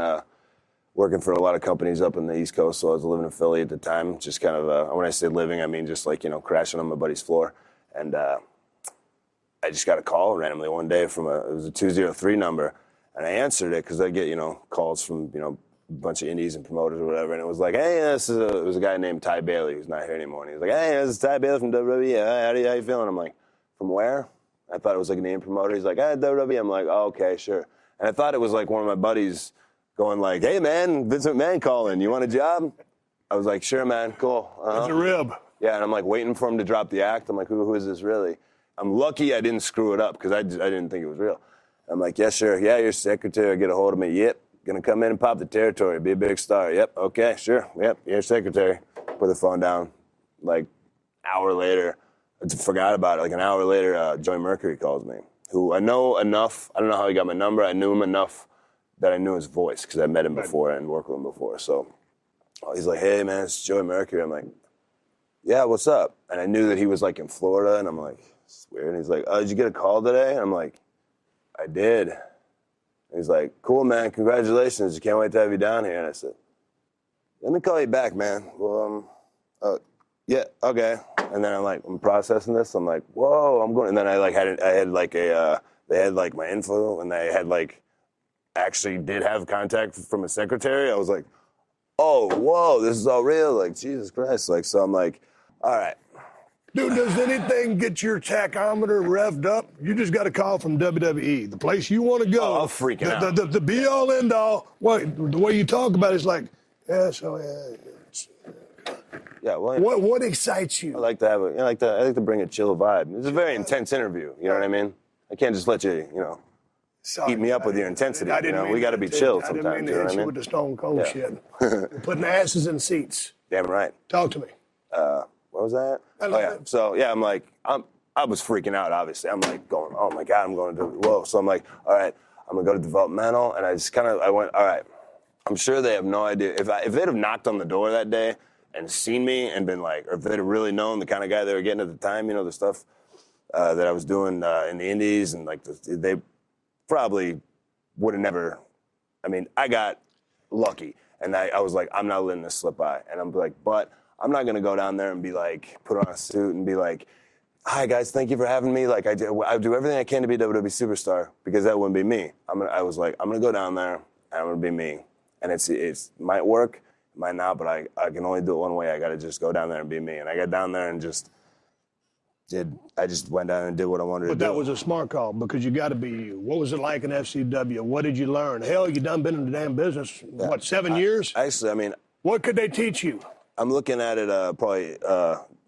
E: for a lot of companies up in the East Coast, so I was living in Philly at the time. Just kind of, when I say living, I mean just like, you know, crashing on my buddy's floor. And I just got a call randomly one day it was a 203 number, and I answered it because I get, you know, calls from, you know, a bunch of indies and promoters or whatever, and it was like, hey, it was a guy named Ty Bailey who's not here anymore, and he was like, hey, this is Ty Bailey from WWE, how you feeling? I'm like, from where? I thought it was like a name promoter. He's like, hey, WWE. I'm like, oh, okay, sure. And I thought it was like one of my buddies going like, hey, man, Vince McMahon calling, you want a job? I was like, sure, man, cool.
F: It's a rib.
E: Yeah, and I'm like waiting for him to drop the act. I'm like, who is this really? I'm lucky I didn't screw it up because I didn't think it was real. I'm like, yeah, sure. Yeah, your secretary, get a hold of me. Yep. Gonna come in and pop the territory, be a big star. Yep, okay, sure. Yep, your secretary. Put the phone down. Like, hour later, I forgot about it. Like, an hour later, Joey Mercury calls me, who I know enough. I don't know how he got my number. I knew him enough that I knew his voice because I met him before and worked with him before. So he's like, hey, man, it's Joey Mercury. I'm like, yeah, what's up? And I knew that he was, like, in Florida, and I'm like, it's weird. And he's like, oh, did you get a call today? And I'm like, I did. He's like, cool, man, congratulations. Can't wait to have you down here. And I said, let me call you back, man. Well, yeah, okay. And then I'm processing this. I'm like, whoa, I'm going. And then they had like my info, and they had like, actually did have contact from a secretary. I was like, oh, whoa, this is all real. Like, Jesus Christ. Like, so I'm like, all right.
F: Dude, does anything get your tachometer revved up? You just got a call from WWE, the place you want to go.
E: Oh, I'm freaking out.
F: The be-all, end-all. The way you talk about it is like, yeah, so, yeah.
E: Yeah, well,
F: what excites you?
E: I like to have I like to bring a chill vibe. It's a very intense interview. You know what I mean? I can't just let you, eat me up with your intensity. We got to be chill sometimes.
F: I didn't mean to hit you with the stone cold shit. Putting asses in seats.
E: Damn right.
F: Talk to me.
E: What was that? So yeah, I'm like, I was freaking out. Obviously, I'm like going, oh my God, I'm going to whoa. So I'm like, all right, I'm gonna go to developmental, and I went, all right. I'm sure they have no idea if they'd have knocked on the door that day and seen me and been like, or if they'd have really known the kind of guy they were getting at the time, the stuff that I was doing in the indies, and like they probably would have never. I mean, I got lucky, and I was like, I'm not letting this slip by, and I'm like, but I'm not going to go down there and be like, put on a suit and be like, hi guys, thank you for having me. Like I do everything I can to be a WWE superstar because that wouldn't be me. I was like, I'm gonna go down there and I'm gonna be me. And it might work, it might not, but I can only do it one way. I gotta just go down there and be me. And I got down there and just went down and did what I wanted to do.
F: But that was a smart call because you got to be you. What was it like in FCW? What did you learn? Hell, you done been in the damn business, 7 years?
E: Actually, I mean.
F: What could they teach you?
E: I'm looking at it probably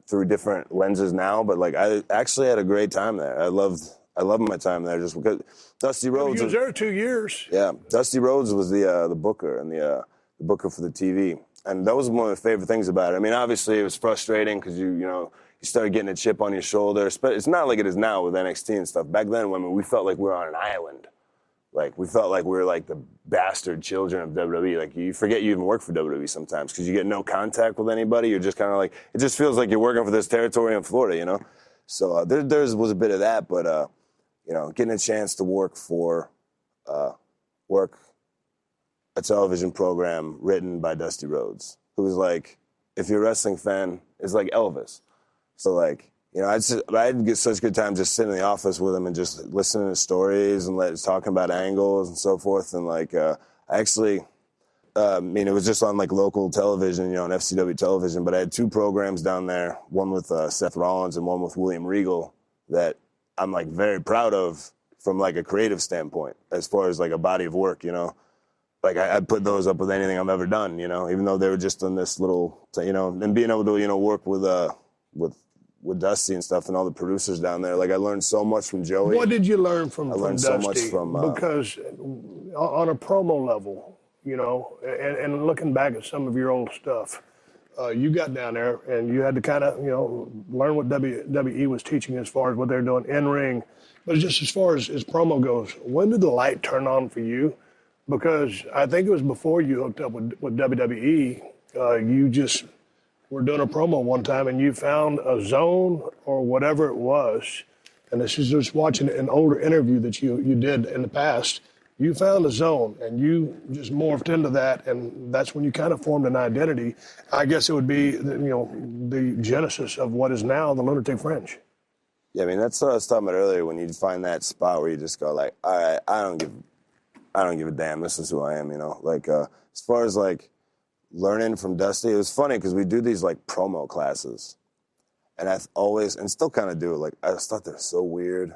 E: through different lenses now, but like I actually had a great time there. I loved my time there just because Dusty Rhodes.
F: You was there 2 years.
E: Yeah, Dusty Rhodes was the booker and the booker for the TV, and that was one of my favorite things about it. I mean, obviously it was frustrating because you started getting a chip on your shoulder. But it's not like it is now with NXT and stuff. Back then, we felt like we were on an island. Like, we felt like we were like the bastard children of WWE. Like, you forget you even work for WWE sometimes because you get no contact with anybody. You're just kind of like, it just feels like you're working for this territory in Florida, you know? So there was a bit of that, but, getting a chance to work a television program written by Dusty Rhodes, who was like, if you're a wrestling fan, is like Elvis. So, like, I'd get such good time just sitting in the office with him and just listening to stories and talking about angles and so forth. And, like, it was just on, like, local television, on FCW television. But I had 2 programs down there, one with Seth Rollins and one with William Regal, that I'm, like, very proud of from, like, a creative standpoint as far as, like, a body of work, Like, I'd put those up with anything I've ever done, even though they were just in this little, and being able to, work with Dusty and stuff and all the producers down there. Like, I learned so much from Joey.
F: What did you learn from Dusty?
E: I learned so much from...
F: because on a promo level, and looking back at some of your old stuff, you got down there and you had to kind of, learn what WWE was teaching as far as what they're doing in-ring. But just as far as promo goes, when did the light turn on for you? Because I think it was before you hooked up with WWE, you just were doing a promo one time and you found a zone or whatever it was, and this is just watching an older interview that you did in the past. You found a zone and you just morphed into that, and that's when you kind of formed an identity. I guess it would be the genesis of what is now the Lunatic Fringe.
E: Yeah, I mean, that's what I was talking about earlier, when you find that spot where you just go like, all right, I don't give a damn. This is who I am, Like, as far as, like, learning from Dusty, it was funny because we do these, like, promo classes. And I always, and still kind of do it, like, I just thought they're so weird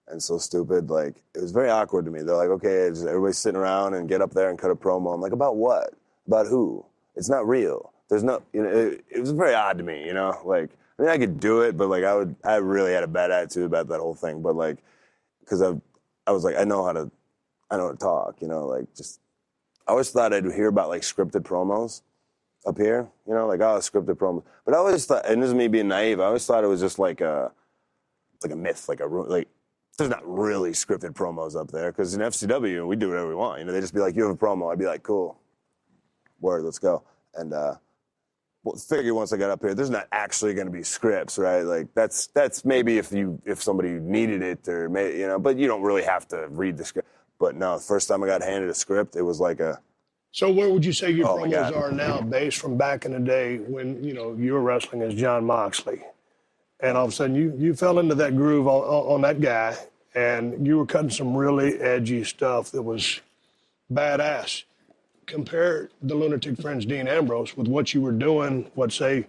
E: and so stupid. Like, it was very awkward to me. They're like, okay, everybody's sitting around and get up there and cut a promo. I'm like, about what? About who? It's not real. There's no, it was very odd to me, Like, I mean, I could do it, but, like, I really had a bad attitude about that whole thing. But, like, because I was like, I know how to talk, like, just, I always thought I'd hear about, like, scripted promos up here, like, scripted promos. But I always thought, and this is me being naive, I always thought it was just like a myth, like there's not really scripted promos up there, because in FCW, we do whatever we want, they just be like, you have a promo, I'd be like, cool, word, let's go. And, figure once I got up here, there's not actually going to be scripts, right? Like, that's maybe if somebody needed it, or maybe, but you don't really have to read the script. But no, the first time I got handed a script, it was like a...
F: So where would you say your promos are now, based from back in the day when, you were wrestling as Jon Moxley? And all of a sudden you fell into that groove on that guy, and you were cutting some really edgy stuff that was badass. Compare the Lunatic Fringe Dean Ambrose with what you were doing, say,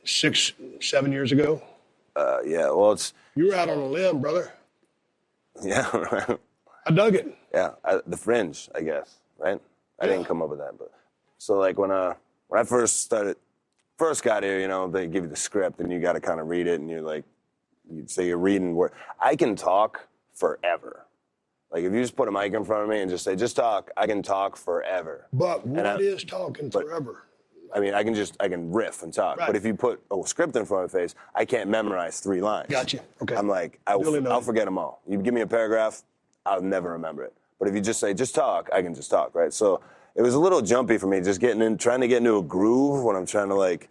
F: 6-7 years ago?
E: Yeah, well, it's...
F: You were out on a limb, brother.
E: Yeah, right.
F: I dug it.
E: Yeah, the Fringe, I guess, right? I didn't come up with that, but so, like, when I first got here, they give you the script and you got to kind of read it, and you'd say you're reading word. I can talk forever. Like, if you just put a mic in front of me and just say, just talk, I can talk forever.
F: But what is talking forever?
E: I mean, I can riff and talk. Right. But if you put a script in front of my face, I can't memorize 3 lines.
F: Gotcha. Okay.
E: I'm like, I'll forget them all. You give me a paragraph, I'll never remember it. But if you just say, just talk, I can just talk, right? So it was a little jumpy for me, just trying to get into a groove when I'm trying to, like,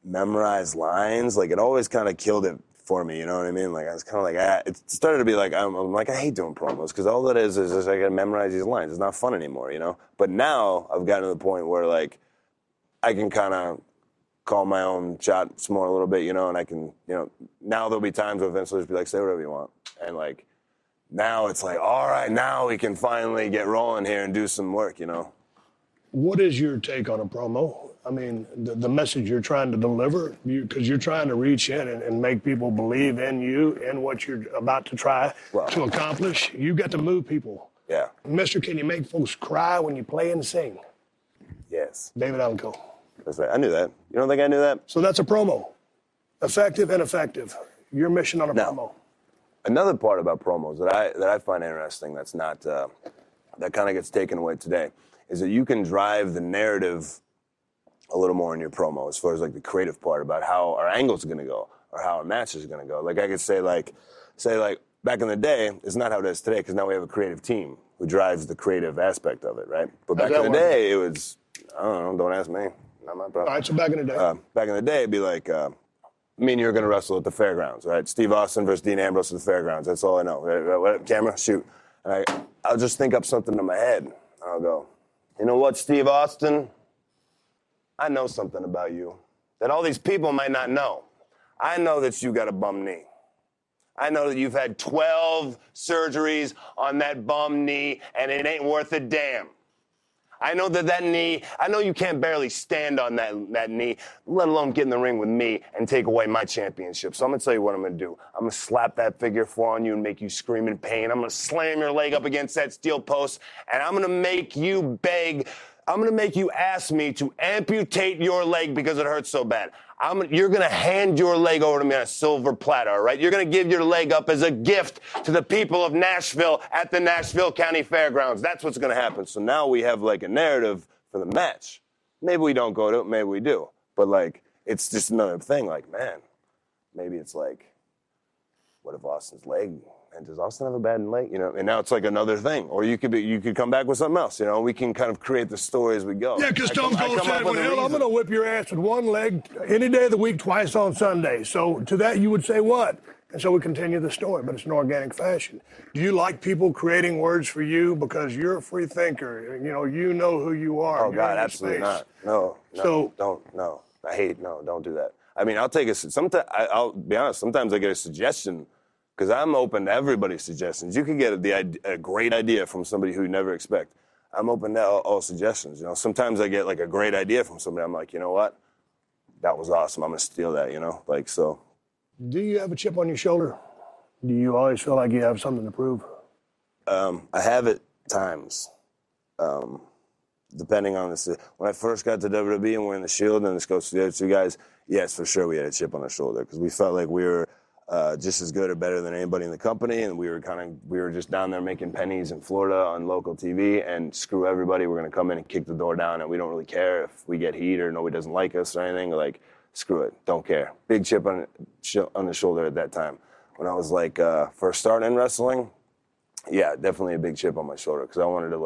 E: memorize lines. Like, it always kind of killed it for me, you know what I mean? Like, I was kind of like, it started to be like, I'm like, I hate doing promos, because all that is just I got to memorize these lines. It's not fun anymore, But now I've gotten to the point where, like, I can kind of call my own shots more a little bit, and I can, now there'll be times where Vince will just be like, say whatever you want. And like, now it's like, all right, now we can finally get rolling here and do some work,
F: What is your take on a promo? I mean, the message you're trying to deliver, because you're trying to reach in and make people believe in you and what you're about to try to accomplish. You got to move people.
E: Yeah.
F: Mister, can you make folks cry when you play and sing?
E: Yes.
F: David Allen Cole.
E: That's right. I knew that. You don't think I knew that?
F: So that's a promo. Effective and effective. Your mission on a promo.
E: Another part about promos that I find interesting that's not, that kind of gets taken away today is that you can drive the narrative a little more in your promo as far as like the creative part about how our angles are going to go or how our matches are going to go. Like I could say back in the day, it's not how it is today because now we have a creative team who drives the creative aspect of it, right? But back in the day, it was, I don't know, don't ask me. Not my problem.
F: All right, so back in the day.
E: Back in the day, it'd be like, me and you are going to wrestle at the fairgrounds, right? Steve Austin versus Dean Ambrose at the fairgrounds. That's all I know. Right? Camera, shoot. And I'll just think up something in my head. I'll go, you know what, Steve Austin? I know something about you that all these people might not know. I know that you got a bum knee. I know that you've had 12 surgeries on that bum knee, and it ain't worth a damn. I know that knee, I know you can't barely stand on that knee, let alone get in the ring with me and take away my championship. So I'm going to tell you what I'm going to do. I'm going to slap that figure four on you and make you scream in pain. I'm going to slam your leg up against that steel post, and I'm going to make you beg. I'm going to make you ask me to amputate your leg because it hurts so bad. You're going to hand your leg over to me on a silver platter, all right? You're going to give your leg up as a gift to the people of Nashville at the Nashville County Fairgrounds. That's what's going to happen. So now we have, like, a narrative for the match. Maybe we don't go to it, maybe we do. But, like, it's just another thing. Like, man, maybe it's like, what if Austin's leg... And does Austin have a bad leg? And now it's like another thing. Or you could come back with something else. We can kind of create the story as we go.
F: Yeah, because Stone Cold said, well, hell, I'm going to whip your ass with one leg any day of the week, twice on Sunday. So to that, you would say what? And so we continue the story, but it's an organic fashion. Do you like people creating words for you because you're a free thinker? You know who you are.
E: Oh, God, absolutely not. No, don't do that. I mean, I'll take I'll be honest, sometimes I get a suggestion because I'm open to everybody's suggestions. You can get a great idea from somebody who you never expect. I'm open to all suggestions. Sometimes I get like a great idea from somebody. I'm like, you know what? That was awesome. I'm going to steal that, like so.
F: Do you have a chip on your shoulder? Do you always feel like you have something to prove?
E: I have at times, depending on the. When I first got to WWE and we're in the Shield and this goes to the other two guys, yes, for sure we had a chip on our shoulder because we felt like we were just as good or better than anybody in the company, and we were just down there making pennies in Florida on local TV, and screw everybody, we're going to come in and kick the door down, and we don't really care if we get heat or nobody doesn't like us or anything, like, screw it, don't care. Big chip on the shoulder at that time. When I was like first starting in wrestling, yeah, definitely a big chip on my shoulder, because I wanted to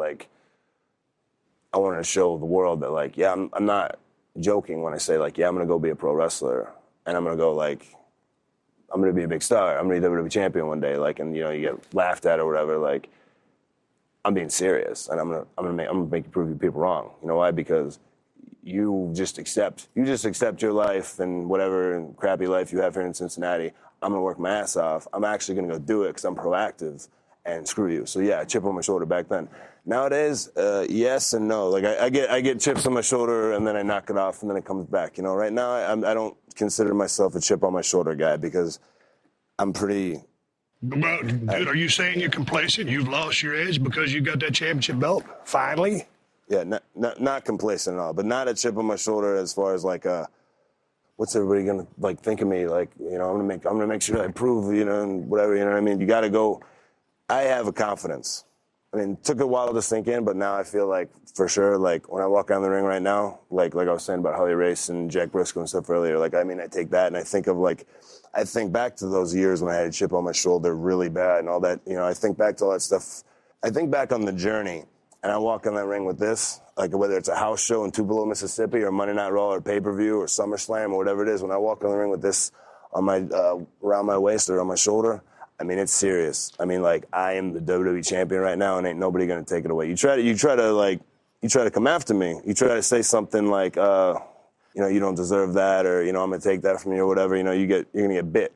E: show the world that, like, yeah, I'm not joking when I say, like, yeah, I'm going to go be a pro wrestler, and I'm going to go, like, I'm going to be a big star. I'm going to be WWE champion one day. Like, and you get laughed at or whatever. Like, I'm being serious, and I'm going to make you prove people wrong. You know why? Because you just accept your life and whatever crappy life you have here in Cincinnati. I'm going to work my ass off. I'm actually going to go do it because I'm proactive, and screw you. So yeah, chip on my shoulder back then. Nowadays, yes and no. Like I get chips on my shoulder and then I knock it off and then it comes back. Right now I don't consider myself a chip on my shoulder guy because I'm pretty.
F: Well, dude, are you saying you're complacent? You've lost your edge because you got that championship belt finally?
E: Yeah, not complacent at all, but not a chip on my shoulder as far as like what's everybody gonna like think of me? Like I'm gonna make sure I prove and whatever. You know what I mean? You got to go. I have a confidence. I mean, it took a while to sink in, but now I feel like, for sure, like, when I walk down the ring right now, like I was saying about Harley Race and Jack Briscoe and stuff earlier, like, I mean, I take that and I think back to those years when I had a chip on my shoulder really bad and all that, I think back to all that stuff. I think back on the journey, and I walk in that ring with this, like, whether it's a house show in Tupelo, Mississippi, or Monday Night Raw, or pay-per-view, or SummerSlam, or whatever it is, when I walk in the ring with this on my, around my waist or on my shoulder, I mean, it's serious. I mean, like, I am the WWE champion right now, and ain't nobody gonna take it away. You try to come after me. You try to say something like, you don't deserve that, or, I'm going to take that from you or whatever, you're going to get bit,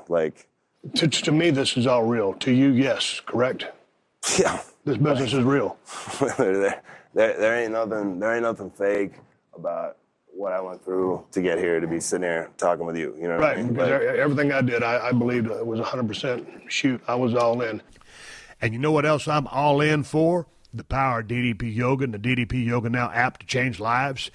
E: like.
F: To me, this is all real. To you, yes, correct?
E: Yeah.
F: This business is real.
E: there ain't nothing fake about what I went through to get here, to be sitting here talking with you. You know what I mean?
F: Because everything I did, I believed it was 100% shoot. I was all in.
D: And you know what else I'm all in for? The power of DDP Yoga and the DDP Yoga Now app to change lives.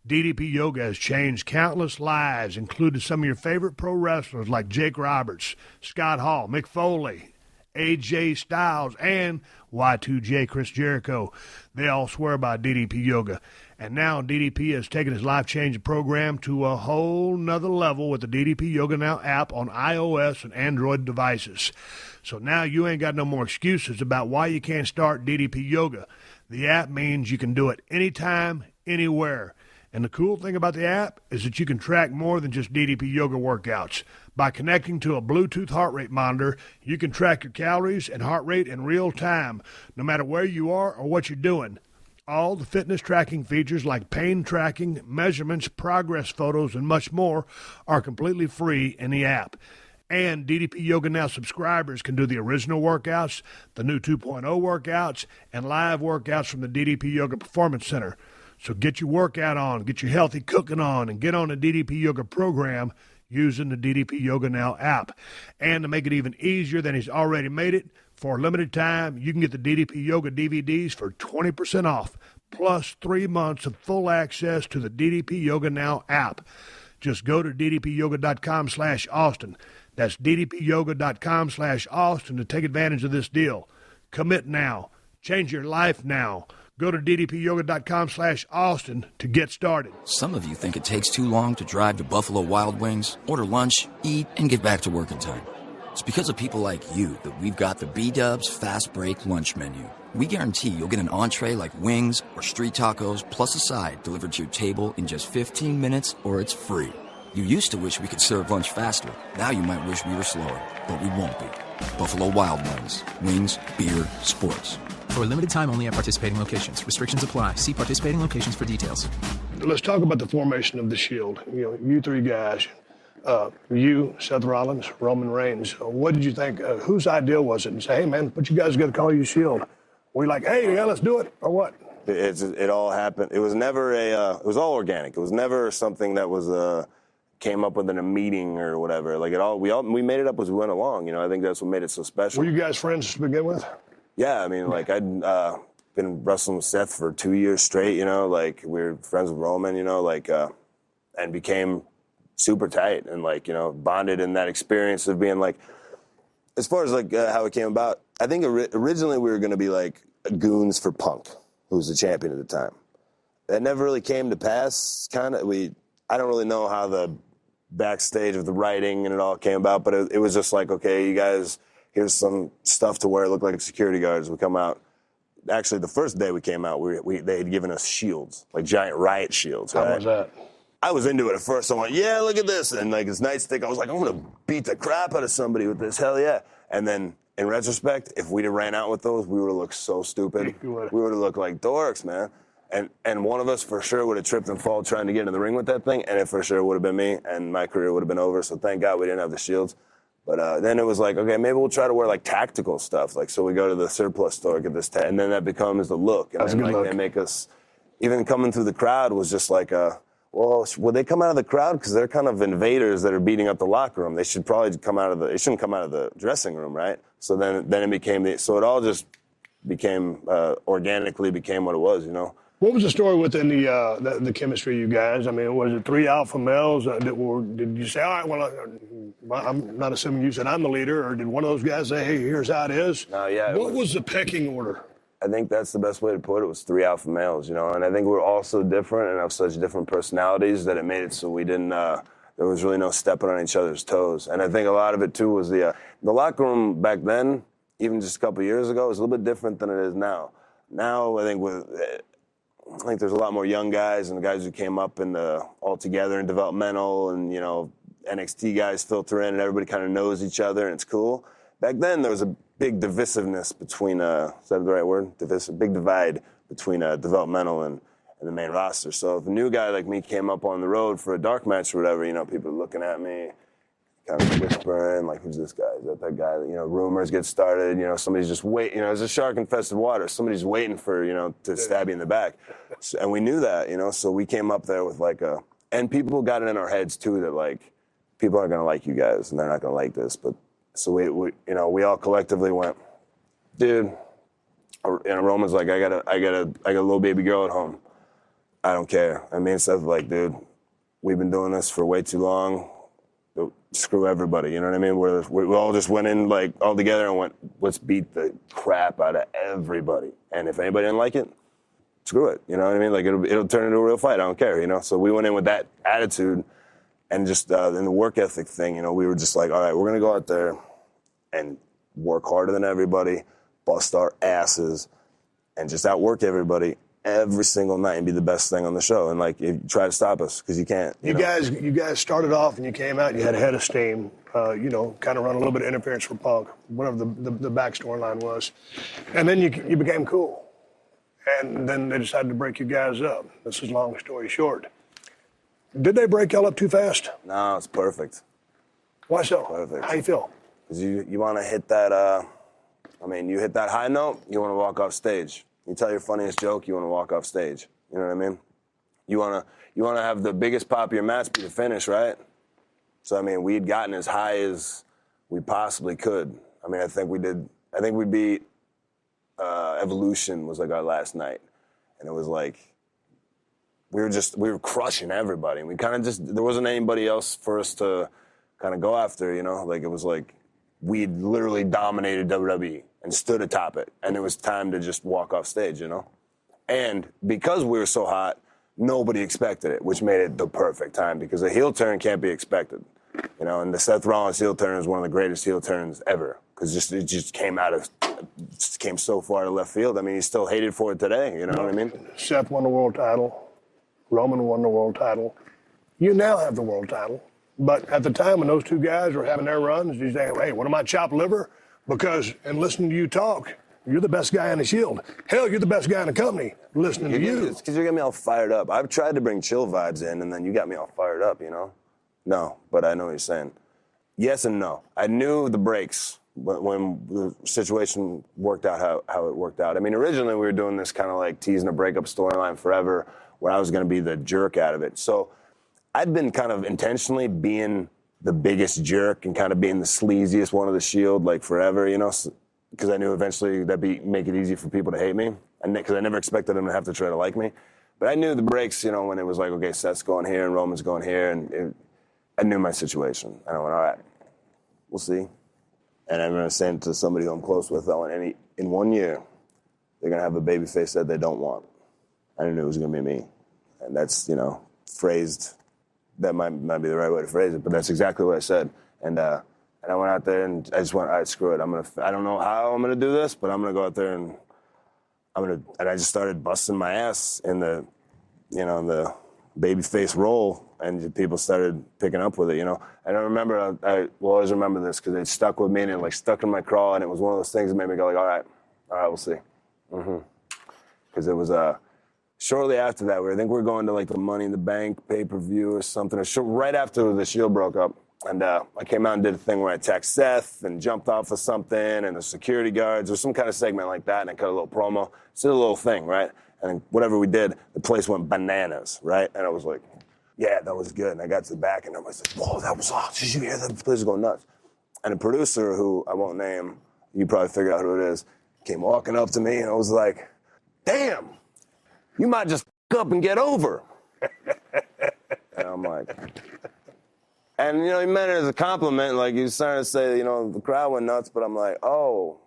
D: DDP Yoga has changed countless lives, including some of your favorite pro wrestlers like Jake Roberts, Scott Hall, Mick Foley, AJ Styles, and Y2J Chris Jericho. They all swear by DDP Yoga. And now DDP has taken his life-changing program to a whole nother level with the DDP Yoga Now app on iOS and Android devices. So now you ain't got no more excuses about why you can't start DDP Yoga. The app means you can do it anytime, anywhere. And the cool thing about the app is that you can track more than just DDP Yoga workouts. By connecting to a Bluetooth heart rate monitor, you can track your calories and heart rate in real time, no matter where you are or what you're doing. All the fitness tracking features like pain tracking, measurements, progress photos, and much more are completely free in the app. And DDP Yoga Now subscribers can do the original workouts, the new 2.0 workouts, and live workouts from the DDP Yoga Performance Center. So get your workout on, get your healthy cooking on, and get on the DDP Yoga program using the DDP Yoga Now app. And to make it even easier than he's already made it, for a limited time, you can get the DDP Yoga DVDs for 20% off, plus 3 months of full access to the DDP Yoga Now app. Just go to ddpyoga.com/Austin. That's ddpyoga.com/Austin to take advantage of this deal. Commit now. Change your life now. Go to ddpyoga.com/Austin to get started.
G: Some of you think it takes too long to drive to Buffalo Wild Wings, order lunch, eat, and get back to work in time. It's because of people like you that we've got the B-Dubs Fast Break Lunch Menu. We guarantee you'll get an entree like wings or street tacos plus a side delivered to your table in just 15 minutes or it's free. You used to wish we could serve lunch faster. Now you might wish we were slower, but we won't be. Buffalo Wild Wings. Wings, beer, sports.
H: For a limited time only at participating locations. Restrictions apply. See participating locations for details.
F: Let's talk about the formation of the Shield. You three guys, you, Seth Rollins, Roman Reigns. What did you think? Whose idea was it? And say, hey, man, put you guys got to call you Shield. Were you like, hey, yeah, let's do it, or what?
E: It all happened. It was never it was all organic. It was never something that was came up with in a meeting or whatever. Like we made it up as we went along. I think that's what made it so special.
F: Were you guys friends to begin with?
E: Yeah, I mean, like I'd been wrestling with Seth for 2 years straight. Like we were friends with Roman. And became super tight and bonded in that experience of being like, as far as how it came about. I think originally we were going to be like goons for Punk, who was the champion at the time. That never really came to pass. I don't really know how the backstage of the writing and it all came about, but it was just like, okay, you guys, here's some stuff to wear, look like security guards. We come out. Actually, the first day we came out, they had given us shields, like giant riot shields.
F: How
E: right?
F: was that?
E: I was into it at first. I went, yeah, look at this. And this nightstick, I was like, I'm going to beat the crap out of somebody with this. Hell yeah. And then in retrospect, if we'd have ran out with those, we would have looked so stupid. We would have looked like dorks, man. And one of us for sure would have tripped and fallen trying to get in the ring with that thing, and it for sure would have been me, and my career would have been over. So thank God we didn't have the shields. But then it was like, okay, maybe we'll try to wear tactical stuff. So we go to the surplus store, get this, and then that becomes the look. And
F: that's
E: then
F: a good look.
E: They make us, even coming through the crowd was just like well, will they come out of the crowd? Because they're kind of invaders that are beating up the locker room. They should probably they shouldn't come out of the dressing room, right? So then it became so it all just became, organically became what it was,
F: What was the story within the chemistry, you guys? I mean, was it 3 alpha males did you say, all right, well, I'm not assuming you said I'm the leader, or did one of those guys say, hey, here's how it is?
E: No, yeah.
F: What was the pecking order?
E: I think that's the best way to put it, was 3 alpha males, and I think we're all so different and have such different personalities that it made it so we didn't, there was really no stepping on each other's toes. And I think a lot of it, too, was the locker room back then, even just a couple of years ago, was a little bit different than it is now. Now, I think there's a lot more young guys and the guys who came up all together in developmental, and, NXT guys filter in and everybody kind of knows each other and it's cool. Back then, there was a big divisiveness between, is that the right word? Big divide between developmental in the main roster. So if a new guy like me came up on the road for a dark match or whatever, people are looking at me, kind of whispering, like, who's this guy? Is that guy? Rumors get started, somebody's just waiting. It's a shark-infested water. Somebody's waiting for, to stab you in the back. So, and we knew that, so we came up there with and people got it in our heads too that like, people aren't going to like you guys and they're not going to like this. But so we all collectively went, dude, Roman's like, I got a little baby girl at home. I don't care. Stuff like, dude, we've been doing this for way too long. Screw everybody, you know what I mean? We all just went in like all together and went, let's beat the crap out of everybody. And if anybody didn't like it, screw it, you know what I mean? Like it'll turn into a real fight. I don't care, So we went in with that attitude, and just in the work ethic thing, we were just like, all right, we're gonna go out there and work harder than everybody, bust our asses, and just outwork everybody every single night and be the best thing on the show. And like, if you try to stop us, because you can't.
F: You guys started off and you came out and you had a head of steam, kind of run a little bit of interference for Punk, whatever the back storyline was. And then you became cool. And then they decided to break you guys up. This is long story short. Did they break y'all up too fast?
E: No, it's perfect.
F: Why so?
E: Perfect.
F: How you feel?
E: Because you want to hit that, you hit that high note, you want to walk off stage. You tell your funniest joke, you want to walk off stage. You know what I mean? You want to have the biggest pop of your match be the finish, right? So, we'd gotten as high as we possibly could. I think we beat Evolution was like our last night. And it was like, we were crushing everybody. And we kind of there wasn't anybody else for us to kind of go after, Like, it was like, we'd literally dominated WWE and stood atop it. And it was time to just walk off stage, And because we were so hot, nobody expected it, which made it the perfect time, because a heel turn can't be expected. And the Seth Rollins heel turn is one of the greatest heel turns ever, because it just came so far to left field. He's still hated for it today, you know what I mean?
F: Seth won the world title. Roman won the world title. You now have the world title. But at the time when those two guys were having their runs, did you say, hey, what am I, chopped liver? Because in listening to you talk, you're the best guy in the Shield. Hell, you're the best guy in the company listening to you.
E: It's because you're getting me all fired up. I've tried to bring chill vibes in, and then you got me all fired up, No, but I know what you're saying. Yes and no. I knew the breaks when the situation worked out how it worked out. Originally we were doing this kind of like teasing a breakup storyline forever, where I was going to be the jerk out of it. So I'd been kind of intentionally being the biggest jerk and kind of being the sleaziest one of the Shield, like forever, because I knew eventually that'd make it easy for people to hate me, and because I never expected them to have to try to like me. But I knew the breaks, when it was like, okay, Seth's going here and Roman's going here, and I knew my situation. And I went, all right, we'll see. And I remember saying to somebody who I'm close with, I went, in 1 year, they're going to have a babyface that they don't want. I knew it was going to be me. And that's, phrased, that might be the right way to phrase it, but that's exactly what I said. And I went out there and I just went, all right, screw it. I don't know how I'm going to do this, but I'm going to go out there and and I just started busting my ass in the babyface role, and people started picking up with it, And I remember, I will always remember this because it stuck with me, and it like stuck in my craw, and it was one of those things that made me go like, all right, we'll see. Because it was shortly after that, I think we were going to like the Money in the Bank pay-per-view or something, right after the Shield broke up. And I came out and did a thing where I attacked Seth and jumped off of something, and the security guards, or some kind of segment like that, and I cut a little promo. It's a little thing, right? And whatever we did, the place went bananas, right? And I was like, yeah, that was good. And I got to the back, and I was like, whoa, that was awesome. Did you hear that? The place was going nuts. And a producer who I won't name, you probably figure out who it is, came walking up to me, and I was like, damn, you might just up and get over. And I'm like... And, he meant it as a compliment. Like, he was trying to say, the crowd went nuts. But I'm like, oh,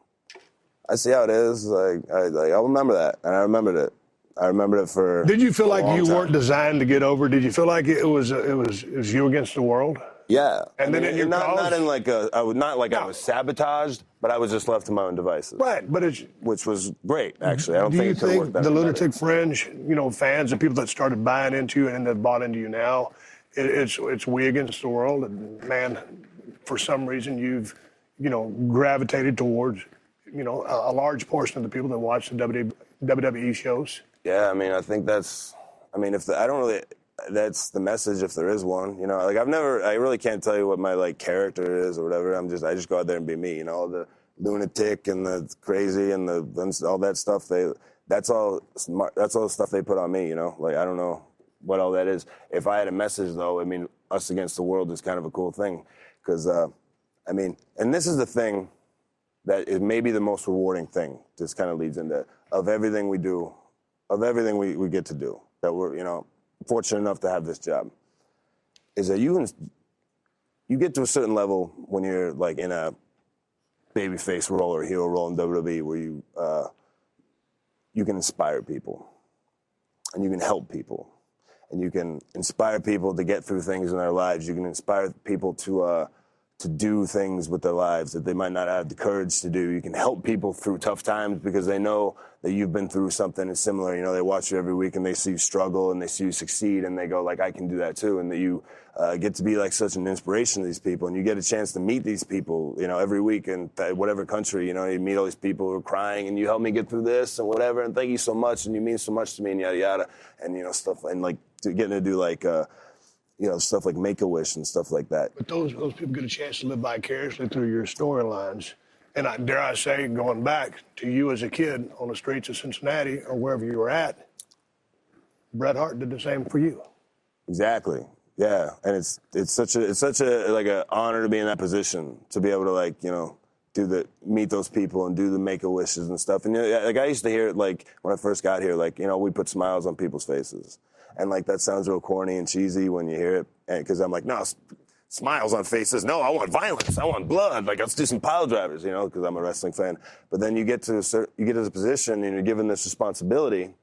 E: I see how it is. I'll remember that. And I remembered it. I remembered it for
F: Did you feel
E: a
F: like
E: long
F: you
E: time.
F: weren't designed to get over? Did you feel like it was you against the world?
E: Yeah.
F: And then in your
E: not in like I was sabotaged, but I was just left to my own devices.
F: Right, but
E: which was great, actually. I don't
F: do you
E: think it could have worked
F: think
E: better.
F: the Lunatic Fringe, fans and people that started buying into you and that bought into you now, it's we against the world, and man, for some reason you've gravitated towards a large portion of the people that watch the WWE shows.
E: Yeah, I think that's mean, that's the message if there is one, you know. Like I really can't tell you what my like character is or whatever. I just go out there and be me, you know. The lunatic and the crazy and all that stuff. That's all the stuff they put on me, you know. Like I don't know what all that is. If I had a message though, I mean, us against the world is kind of a cool thing, because I mean, and this is the thing that is maybe the most rewarding thing. This kind of leads into of everything we do, of everything we get to do, that we're, you know, fortunate enough to have this job, is that you get to a certain level when you're like in a babyface role or hero role in WWE where you can inspire people and you can help people and you can inspire people to get through things in their lives. You can inspire people to do things with their lives that they might not have the courage to do. You can help people through tough times because they know that you've been through something similar. You know, they watch you every week and they see you struggle and they see you succeed and they go like, I can do that too. And that you get to be like such an inspiration to these people, and you get a chance to meet these people, you know, every week in whatever country, you know, you meet all these people who are crying and you help me get through this and whatever. And thank you so much. And you mean so much to me and yada, yada. And, you know, stuff and like getting to do like, you know, stuff like Make-A-Wish and stuff like that.
F: But those people get a chance to live vicariously through your storylines. And dare I say, going back to you as a kid on the streets of Cincinnati or wherever you were at, Bret Hart did the same for you.
E: Exactly. Yeah. And it's such a like an honor to be in that position, to be able to like, you know, meet those people and do the Make-A-Wishes and stuff. And you know, like I used to hear it like when I first got here, like, you know, we put smiles on people's faces. And like that sounds real corny and cheesy when you hear it, because I'm like, no, smiles on faces. No, I want violence. I want blood. Like, let's do some pile drivers, you know, because I'm a wrestling fan. But then you get to a position and you're given this responsibility,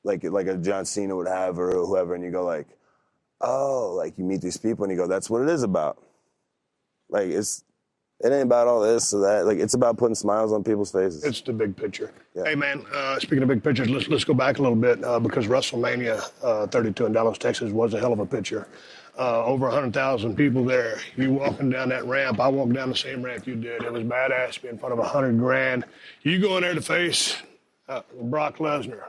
E: like a John Cena would have or whoever, and you go like, oh, like you meet these people and you go, that's what it is about. Like it ain't about all this or that. Like, it's about putting smiles on people's faces.
F: It's the big picture.
E: Yeah.
F: Hey, man, speaking of big pictures, let's go back a little bit because WrestleMania 32 in Dallas, Texas was a hell of a picture. Over 100,000 people there. You walking down that ramp. I walked down the same ramp you did. It was badass to be in front of 100 grand. You go in there to face Brock Lesnar.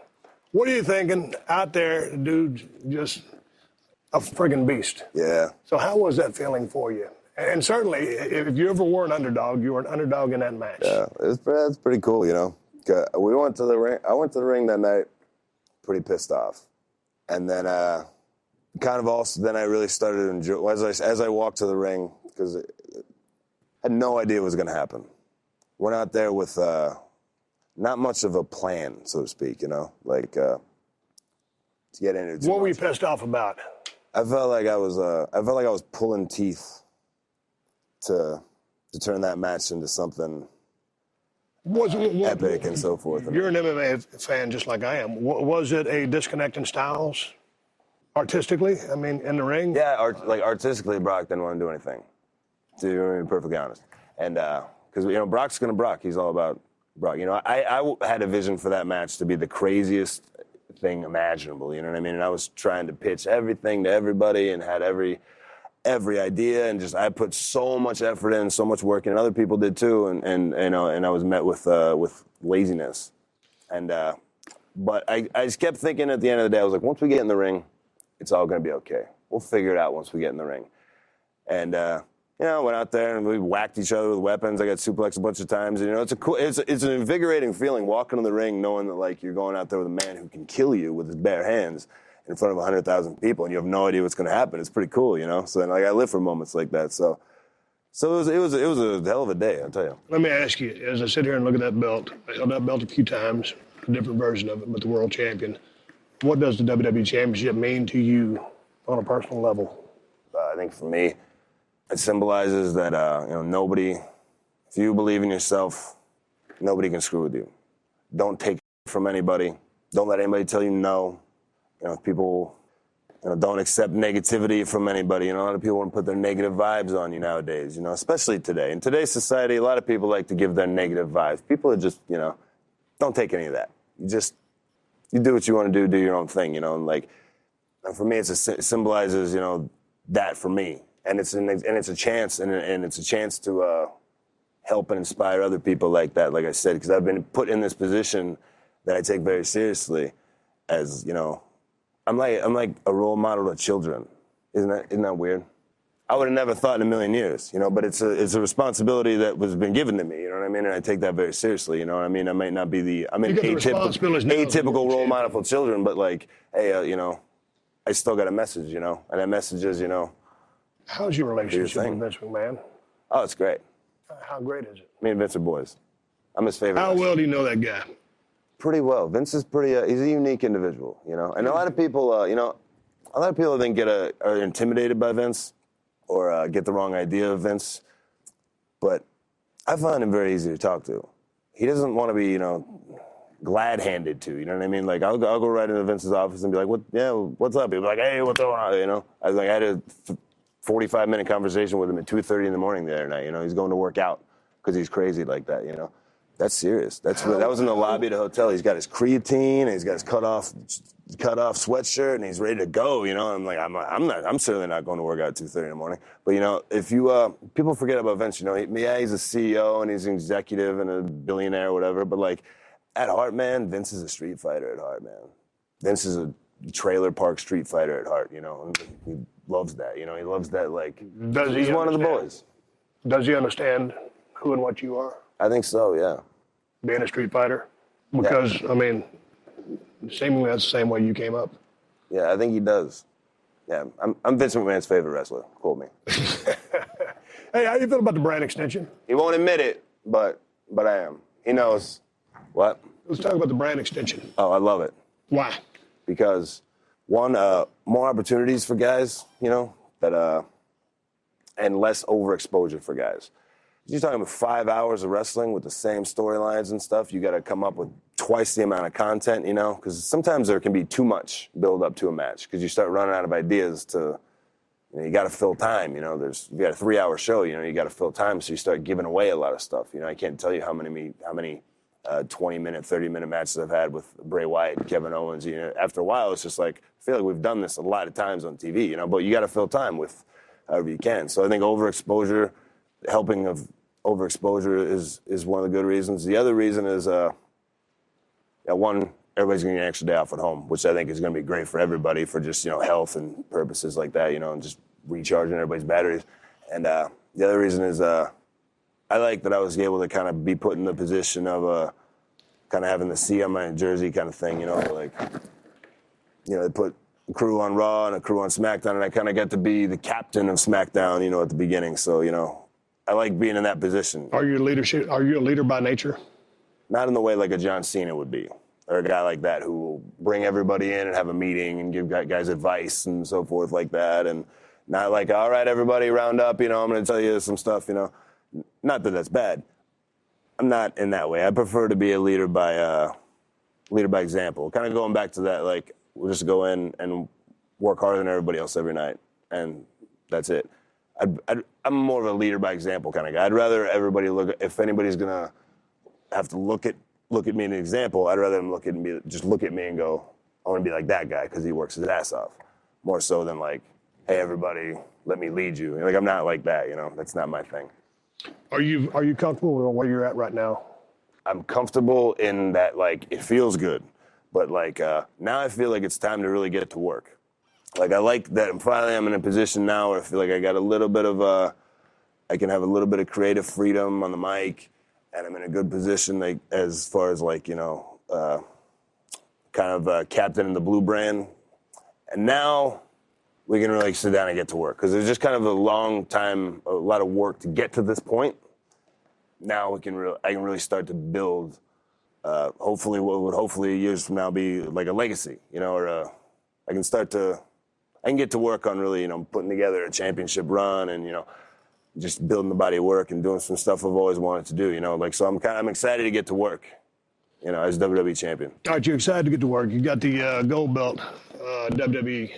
F: What are you thinking out there? The dude's just a friggin' beast.
E: Yeah.
F: So how was that feeling for you? And certainly, if you ever were an underdog, you were an underdog in that match.
E: Yeah, it's pretty cool, you know. We went to the ring. I went to the ring that night pretty pissed off. And then kind of also, then I really started to enjoy, as I walked to the ring, because I had no idea what was going to happen. Went out there with not much of a plan, so to speak, you know, like to get into it too
F: What were you
E: much.
F: pissed off about?
E: I felt like I was pulling teeth to turn that match into something epic and so forth.
F: You're an MMA fan just like I am. Was it a disconnect in styles? Artistically? I mean, in the ring?
E: Yeah, artistically, Brock didn't want to do anything, to be perfectly honest. And because, you know, Brock's going to Brock. He's all about Brock. You know, I had a vision for that match to be the craziest thing imaginable, you know what I mean? And I was trying to pitch everything to everybody and had every idea, and just I put so much effort in, so much work in, and other people did too, and you know, and I was met with laziness, and but I just kept thinking at the end of the day, I was like, once we get in the ring, it's all gonna be okay. We'll figure it out once we get in the ring, and you know, I went out there and we whacked each other with weapons. I got suplexed a bunch of times, and you know, it's an invigorating feeling walking in the ring, knowing that like you're going out there with a man who can kill you with his bare hands in front of 100,000 people, and you have no idea what's going to happen. It's pretty cool, you know. So then, like, I live for moments like that. So it was a hell of a day, I'll tell you.
F: Let me ask you, as I sit here and look at that belt, I held that belt a few times, a different version of it, but the world champion. What does the WWE Championship mean to you on a personal level?
E: I think for me, it symbolizes that you know, nobody, if you believe in yourself, nobody can screw with you. Don't take from anybody. Don't let anybody tell you no. You know, people, you know, don't accept negativity from anybody. You know, a lot of people want to put their negative vibes on you nowadays, you know, especially today. In today's society, a lot of people like to give their negative vibes. People are just, you know, don't take any of that. You do what you want to do your own thing, you know, and for me, it symbolizes, you know, that for me. And it's a chance, and it's a chance to help and inspire other people like that, like I said, because I've been put in this position that I take very seriously as, you know, I'm like a role model to children. Isn't that weird? I would have never thought in a million years, but it's a responsibility that was been given to me, you know what I mean? And I take that very seriously, you know what I mean? I might not be I'm an atypical role model for children, but like, hey, I still got a message, and that message is,
F: How's your relationship with Vince McMahon?
E: Oh, it's great.
F: How great is it?
E: Me and Vince are boys. I'm his favorite.
F: How well do you know that guy?
E: Pretty well. Vince is he's a unique individual, And a lot of people, I think are intimidated by Vince or get the wrong idea of Vince. But I find him very easy to talk to. He doesn't want to be, glad-handed to, you know what I mean? Like, I'll go right into Vince's office and be like, what's up? He'll be like, hey, what's going on, I had a 45-minute conversation with him at 2:30 in the morning the other night, He's going to work out because he's crazy like that, That's serious. That was in the lobby of the hotel. He's got his creatine, and he's got his cut off sweatshirt, and he's ready to go. I'm like, I'm certainly not going to work out at 2:30 in the morning. But if you people forget about Vince, he's a CEO and he's an executive and a billionaire or whatever. But like at heart, man, Vince is a street fighter at heart, man. Vince is a trailer park street fighter at heart. And he loves that. He loves that. Like, he's one of the boys.
F: Does he understand who and what you are?
E: I think so, yeah.
F: Being a street fighter? Because, seemingly that's the same way you came up.
E: Yeah, I think he does. Yeah, I'm Vince McMahon's favorite wrestler. Quote me.
F: Hey, how you feel about the brand extension?
E: He won't admit it, but I am. He knows. What?
F: Let's talk about the brand extension.
E: Oh, I love it.
F: Why?
E: Because, one, more opportunities for guys, that and less overexposure for guys. You're talking about 5 hours of wrestling with the same storylines and stuff. You got to come up with twice the amount of content, because sometimes there can be too much build up to a match because you start running out of ideas to, you got to fill time, you got a 3-hour show, you got to fill time. So you start giving away a lot of stuff. I can't tell you how many 20-minute, 30-minute matches I've had with Bray Wyatt and Kevin Owens. After a while, it's just like, I feel like we've done this a lot of times on TV, but you got to fill time with however you can. So I think overexposure, helping of overexposure is one of the good reasons. The other reason is, one, everybody's going to get an extra day off at home, which I think is going to be great for everybody for just, health and purposes like that, and just recharging everybody's batteries. And the other reason is I like that I was able to kind of be put in the position of kind of having the C on my jersey kind of thing, they put a crew on Raw and a crew on SmackDown, and I kind of got to be the captain of SmackDown, at the beginning. So, I like being in that position.
F: Are you a leader by nature?
E: Not in the way like a John Cena would be, or a guy like that who will bring everybody in and have a meeting and give guys advice and so forth like that, and not like, all right, everybody round up, I'm going to tell you some stuff, Not that that's bad. I'm not in that way. I prefer to be a leader by example. Kind of going back to that, like, we'll just go in and work harder than everybody else every night, and that's it. I'm more of a leader by example kind of guy. I'd rather everybody if anybody's gonna have to look at me as an example, I'd rather them look at me and go, I want to be like that guy because he works his ass off. More so than like, hey everybody, let me lead you. Like, I'm not like that, That's not my thing.
F: Are you comfortable with where you're at right now?
E: I'm comfortable in that, like, it feels good, but like now I feel like it's time to really get to work. Like, I like that I'm in a position now where I feel like I got a little bit of I can have a little bit of creative freedom on the mic, and I'm in a good position, like, as far as, like, kind of captain in the blue brand. And now we can really sit down and get to work, because there's just kind of a long time, a lot of work to get to this point. Now I can really start to build, hopefully what would hopefully years from now be like a legacy, or I can get to work on really, putting together a championship run and, just building the body of work and doing some stuff I've always wanted to do, so I'm excited to get to work, as WWE champion.
F: All right, you're excited to get to work. You got the gold belt, WWE,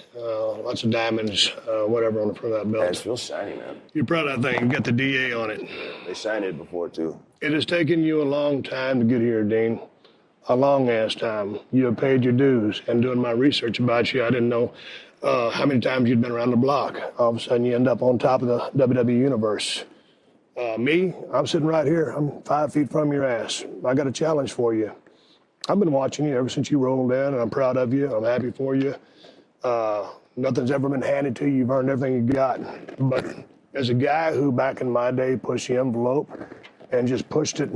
F: lots of diamonds, whatever on the front of that belt.
E: Yeah, it feels shiny, man.
F: You're proud of that thing. You got the DA on it.
E: They shined it before, too.
F: It has taken you a long time to get here, Dean. A long-ass time. You have paid your dues. And doing my research about you, I didn't know how many times you'd been around the block. All of a sudden, you end up on top of the WWE universe. Me, I'm sitting right here. I'm 5 feet from your ass. I got a challenge for you. I've been watching you ever since you rolled in, and I'm proud of you. I'm happy for you. Nothing's ever been handed to you. You've earned everything you got. But as a guy who back in my day pushed the envelope and just pushed it,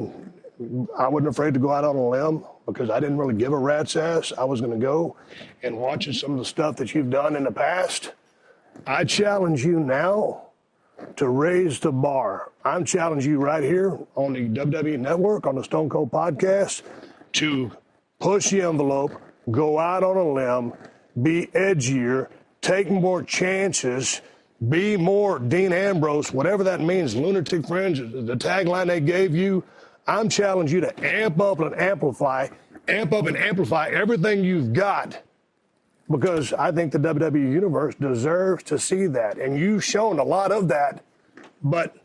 F: I wasn't afraid to go out on a limb because I didn't really give a rat's ass. I was going to go, and watching some of the stuff that you've done in the past, I challenge you now to raise the bar. I'm challenging you right here on the WWE Network, on the Stone Cold Podcast, to push the envelope, go out on a limb, be edgier, take more chances, be more Dean Ambrose, whatever that means, lunatic friends, the tagline they gave you. I'm challenging you to amp up and amplify everything you've got, because I think the WWE Universe deserves to see that. And you've shown a lot of that, but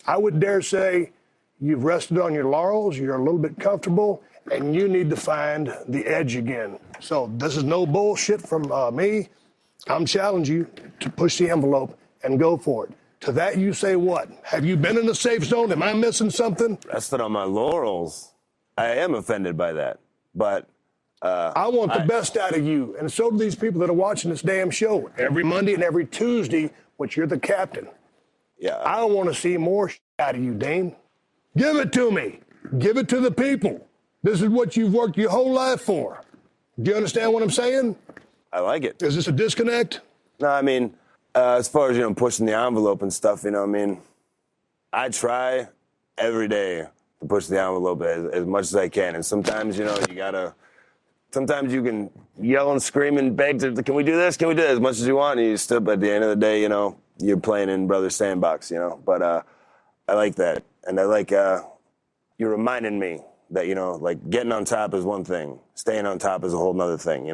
F: I would dare say you've rested on your laurels, you're a little bit comfortable, and you need to find the edge again. So this is no bullshit from me. I'm challenging you to push the envelope and go for it. To that you say what? Have you been in the safe zone? Am I missing something?
E: Rested on my laurels. I am offended by that. But
F: I want the best out of you. And so do these people that are watching this damn show every Monday and every Tuesday, which you're the captain.
E: Yeah.
F: I want to see more out of you, Dane. Give it to me. Give it to the people. This is what you've worked your whole life for. Do you understand what I'm saying?
E: I like it.
F: Is this a disconnect?
E: No, I mean, as far as, pushing the envelope and stuff, I try every day to push the envelope as much as I can. And sometimes, sometimes you can yell and scream and beg can we do this? Can we do this? As much as you want. And you still, at the end of the day, you're playing in brother's sandbox, But I like that. And I like you're reminding me that, getting on top is one thing. Staying on top is a whole nother thing,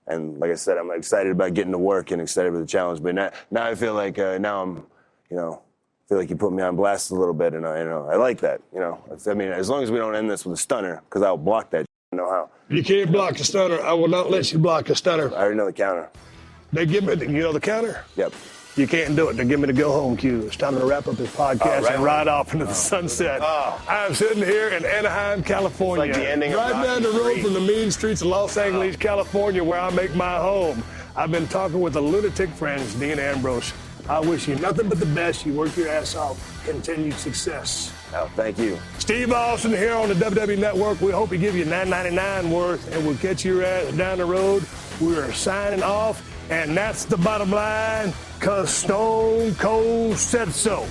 E: And like I said, I'm excited about getting to work and excited for the challenge. But now I feel like feel like you put me on blast a little bit, and I like that. As long as we don't end this with a stunner, because I'll block that. I know how.
F: You can't block a stunner. I will not let you block a stunner.
E: I already know the counter.
F: They give me, the counter?
E: Yep.
F: You can't do it. They give me the go-home cue. It's time to wrap up this podcast and ride off into the sunset. I'm sitting here in Anaheim, California.
E: It's like the ending of
F: right down the
E: Rocky
F: road
E: III.
F: from the mean streets of Los Angeles, California, where I make my home. I've been talking with the lunatic friends, Dean Ambrose. I wish you nothing but the best. You work your ass off. Continued success.
E: Oh, thank you.
F: Steve Austin here on the WWE Network. We hope we give you $9.99 worth, and we'll catch your ass down the road. We're signing off, and that's the bottom line, because Stone Cold said so.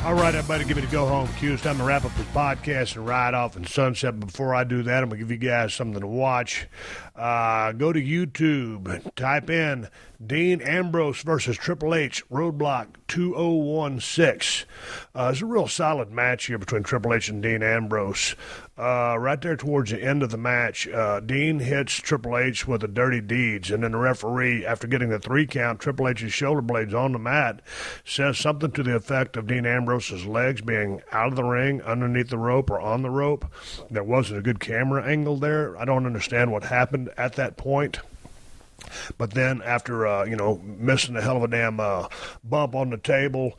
D: All right, everybody, give me the go-home cue. It's time to wrap up this podcast and ride off in sunset. But before I do that, I'm going to give you guys something to watch. Go to YouTube. Type in Dean Ambrose versus Triple H, Roadblock 2016. It's a real solid match here between Triple H and Dean Ambrose. Right there towards the end of the match, Dean hits Triple H with the dirty deeds, and then the referee, after getting the 3 count, Triple H's shoulder blades on the mat, says something to the effect of Dean Ambrose's legs being out of the ring, underneath the rope, or on the rope. There wasn't a good camera angle there. I don't understand what happened at that point. But then after, missing a hell of a damn bump on the table,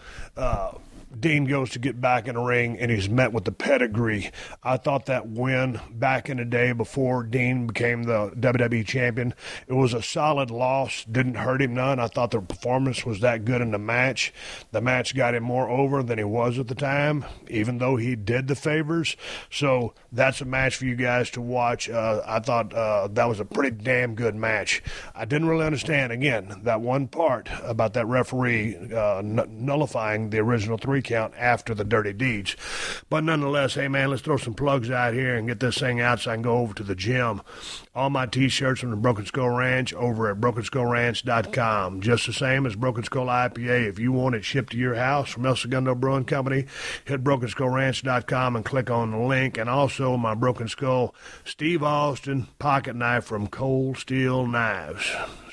D: Dean goes to get back in the ring, and he's met with the pedigree. I thought that win back in the day before Dean became the WWE champion, it was a solid loss. Didn't hurt him none. I thought the performance was that good in the match. The match got him more over than he was at the time, even though he did the favors. So that's a match for you guys to watch. I thought that was a pretty damn good match. I didn't really understand, again, that one part about that referee nullifying the original 3 count after the dirty deeds. But nonetheless, hey man, let's throw some plugs out here and get this thing out so I can go over to the gym. All my t-shirts from the Broken Skull Ranch over at BrokenSkullRanch.com. Just the same as Broken Skull IPA. If you want it shipped to your house from El Segundo Brewing Company, hit BrokenSkullRanch.com and click on the link. And also my Broken Skull Steve Austin pocket knife from Cold Steel Knives.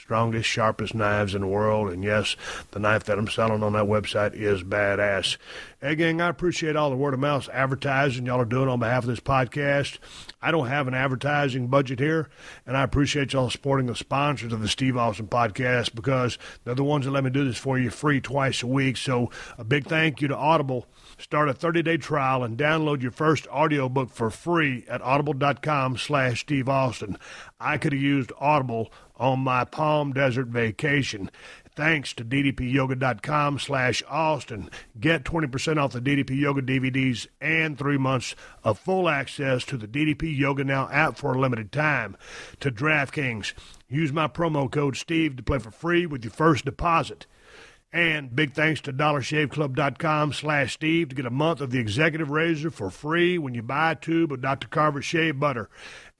D: strongest, sharpest knives in the world. And yes, the knife that I'm selling on that website is badass. Hey, gang, I appreciate all the word-of-mouth advertising y'all are doing on behalf of this podcast. I don't have an advertising budget here, and I appreciate y'all supporting the sponsors of the Steve Austin Podcast because they're the ones that let me do this for you free twice a week. So a big thank you to Audible. Start a 30-day trial and download your first audiobook for free at audible.com/Steve Austin. I could have used Audible on my Palm Desert vacation. Thanks to ddpyoga.com/Austin. Get 20% off the DDP Yoga DVDs and 3 months of full access to the DDP Yoga Now app for a limited time. To DraftKings, use my promo code Steve to play for free with your first deposit. And big thanks to DollarShaveClub.com/Steve to get a month of the Executive Razor for free when you buy a tube of Dr. Carver's Shave Butter.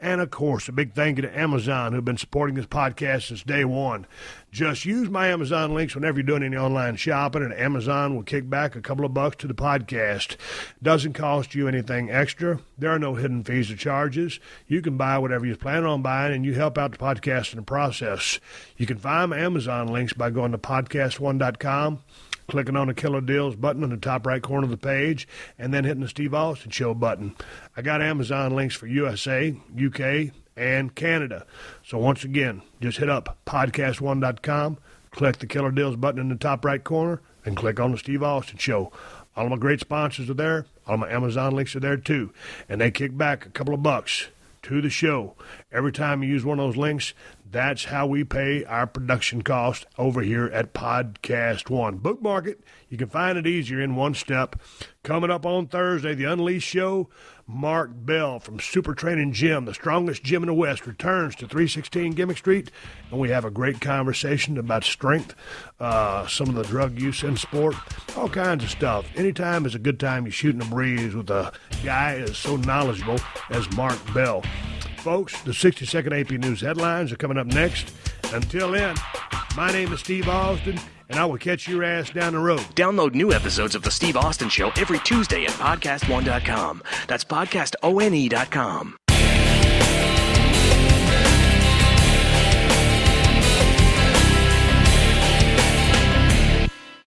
D: And, of course, a big thank you to Amazon, who've been supporting this podcast since day one. Just use my Amazon links whenever you're doing any online shopping, and Amazon will kick back a couple of bucks to the podcast. Doesn't cost you anything extra. There are no hidden fees or charges. You can buy whatever you plan on buying, and you help out the podcast in the process. You can find my Amazon links by going to PodcastOne.com, clicking on the Killer Deals button in the top right corner of the page, and then hitting the Steve Austin Show button. I got Amazon links for USA, UK, and Canada. So once again, just hit up PodcastOne.com, click the Killer Deals button in the top right corner, and click on the Steve Austin Show. All of my great sponsors are there. All of my Amazon links are there too. And they kick back a couple of bucks to the show every time you use one of those links. That's how we pay our production cost over here at Podcast One. Bookmark it. You can find it easier in one step. Coming up on Thursday, the Unleashed Show, Mark Bell from Super Training Gym, the strongest gym in the West, returns to 316 Gimmick Street, and we have a great conversation about strength, some of the drug use in sport, all kinds of stuff. Anytime is a good time. You're shooting a breeze with a guy as so knowledgeable as Mark Bell. Folks, the 60-second AP News headlines are coming up next. Until then, my name is Steve Austin, and I will catch your ass down the road.
C: Download new episodes of The Steve Austin Show every Tuesday at PodcastOne.com. That's PodcastOne.com.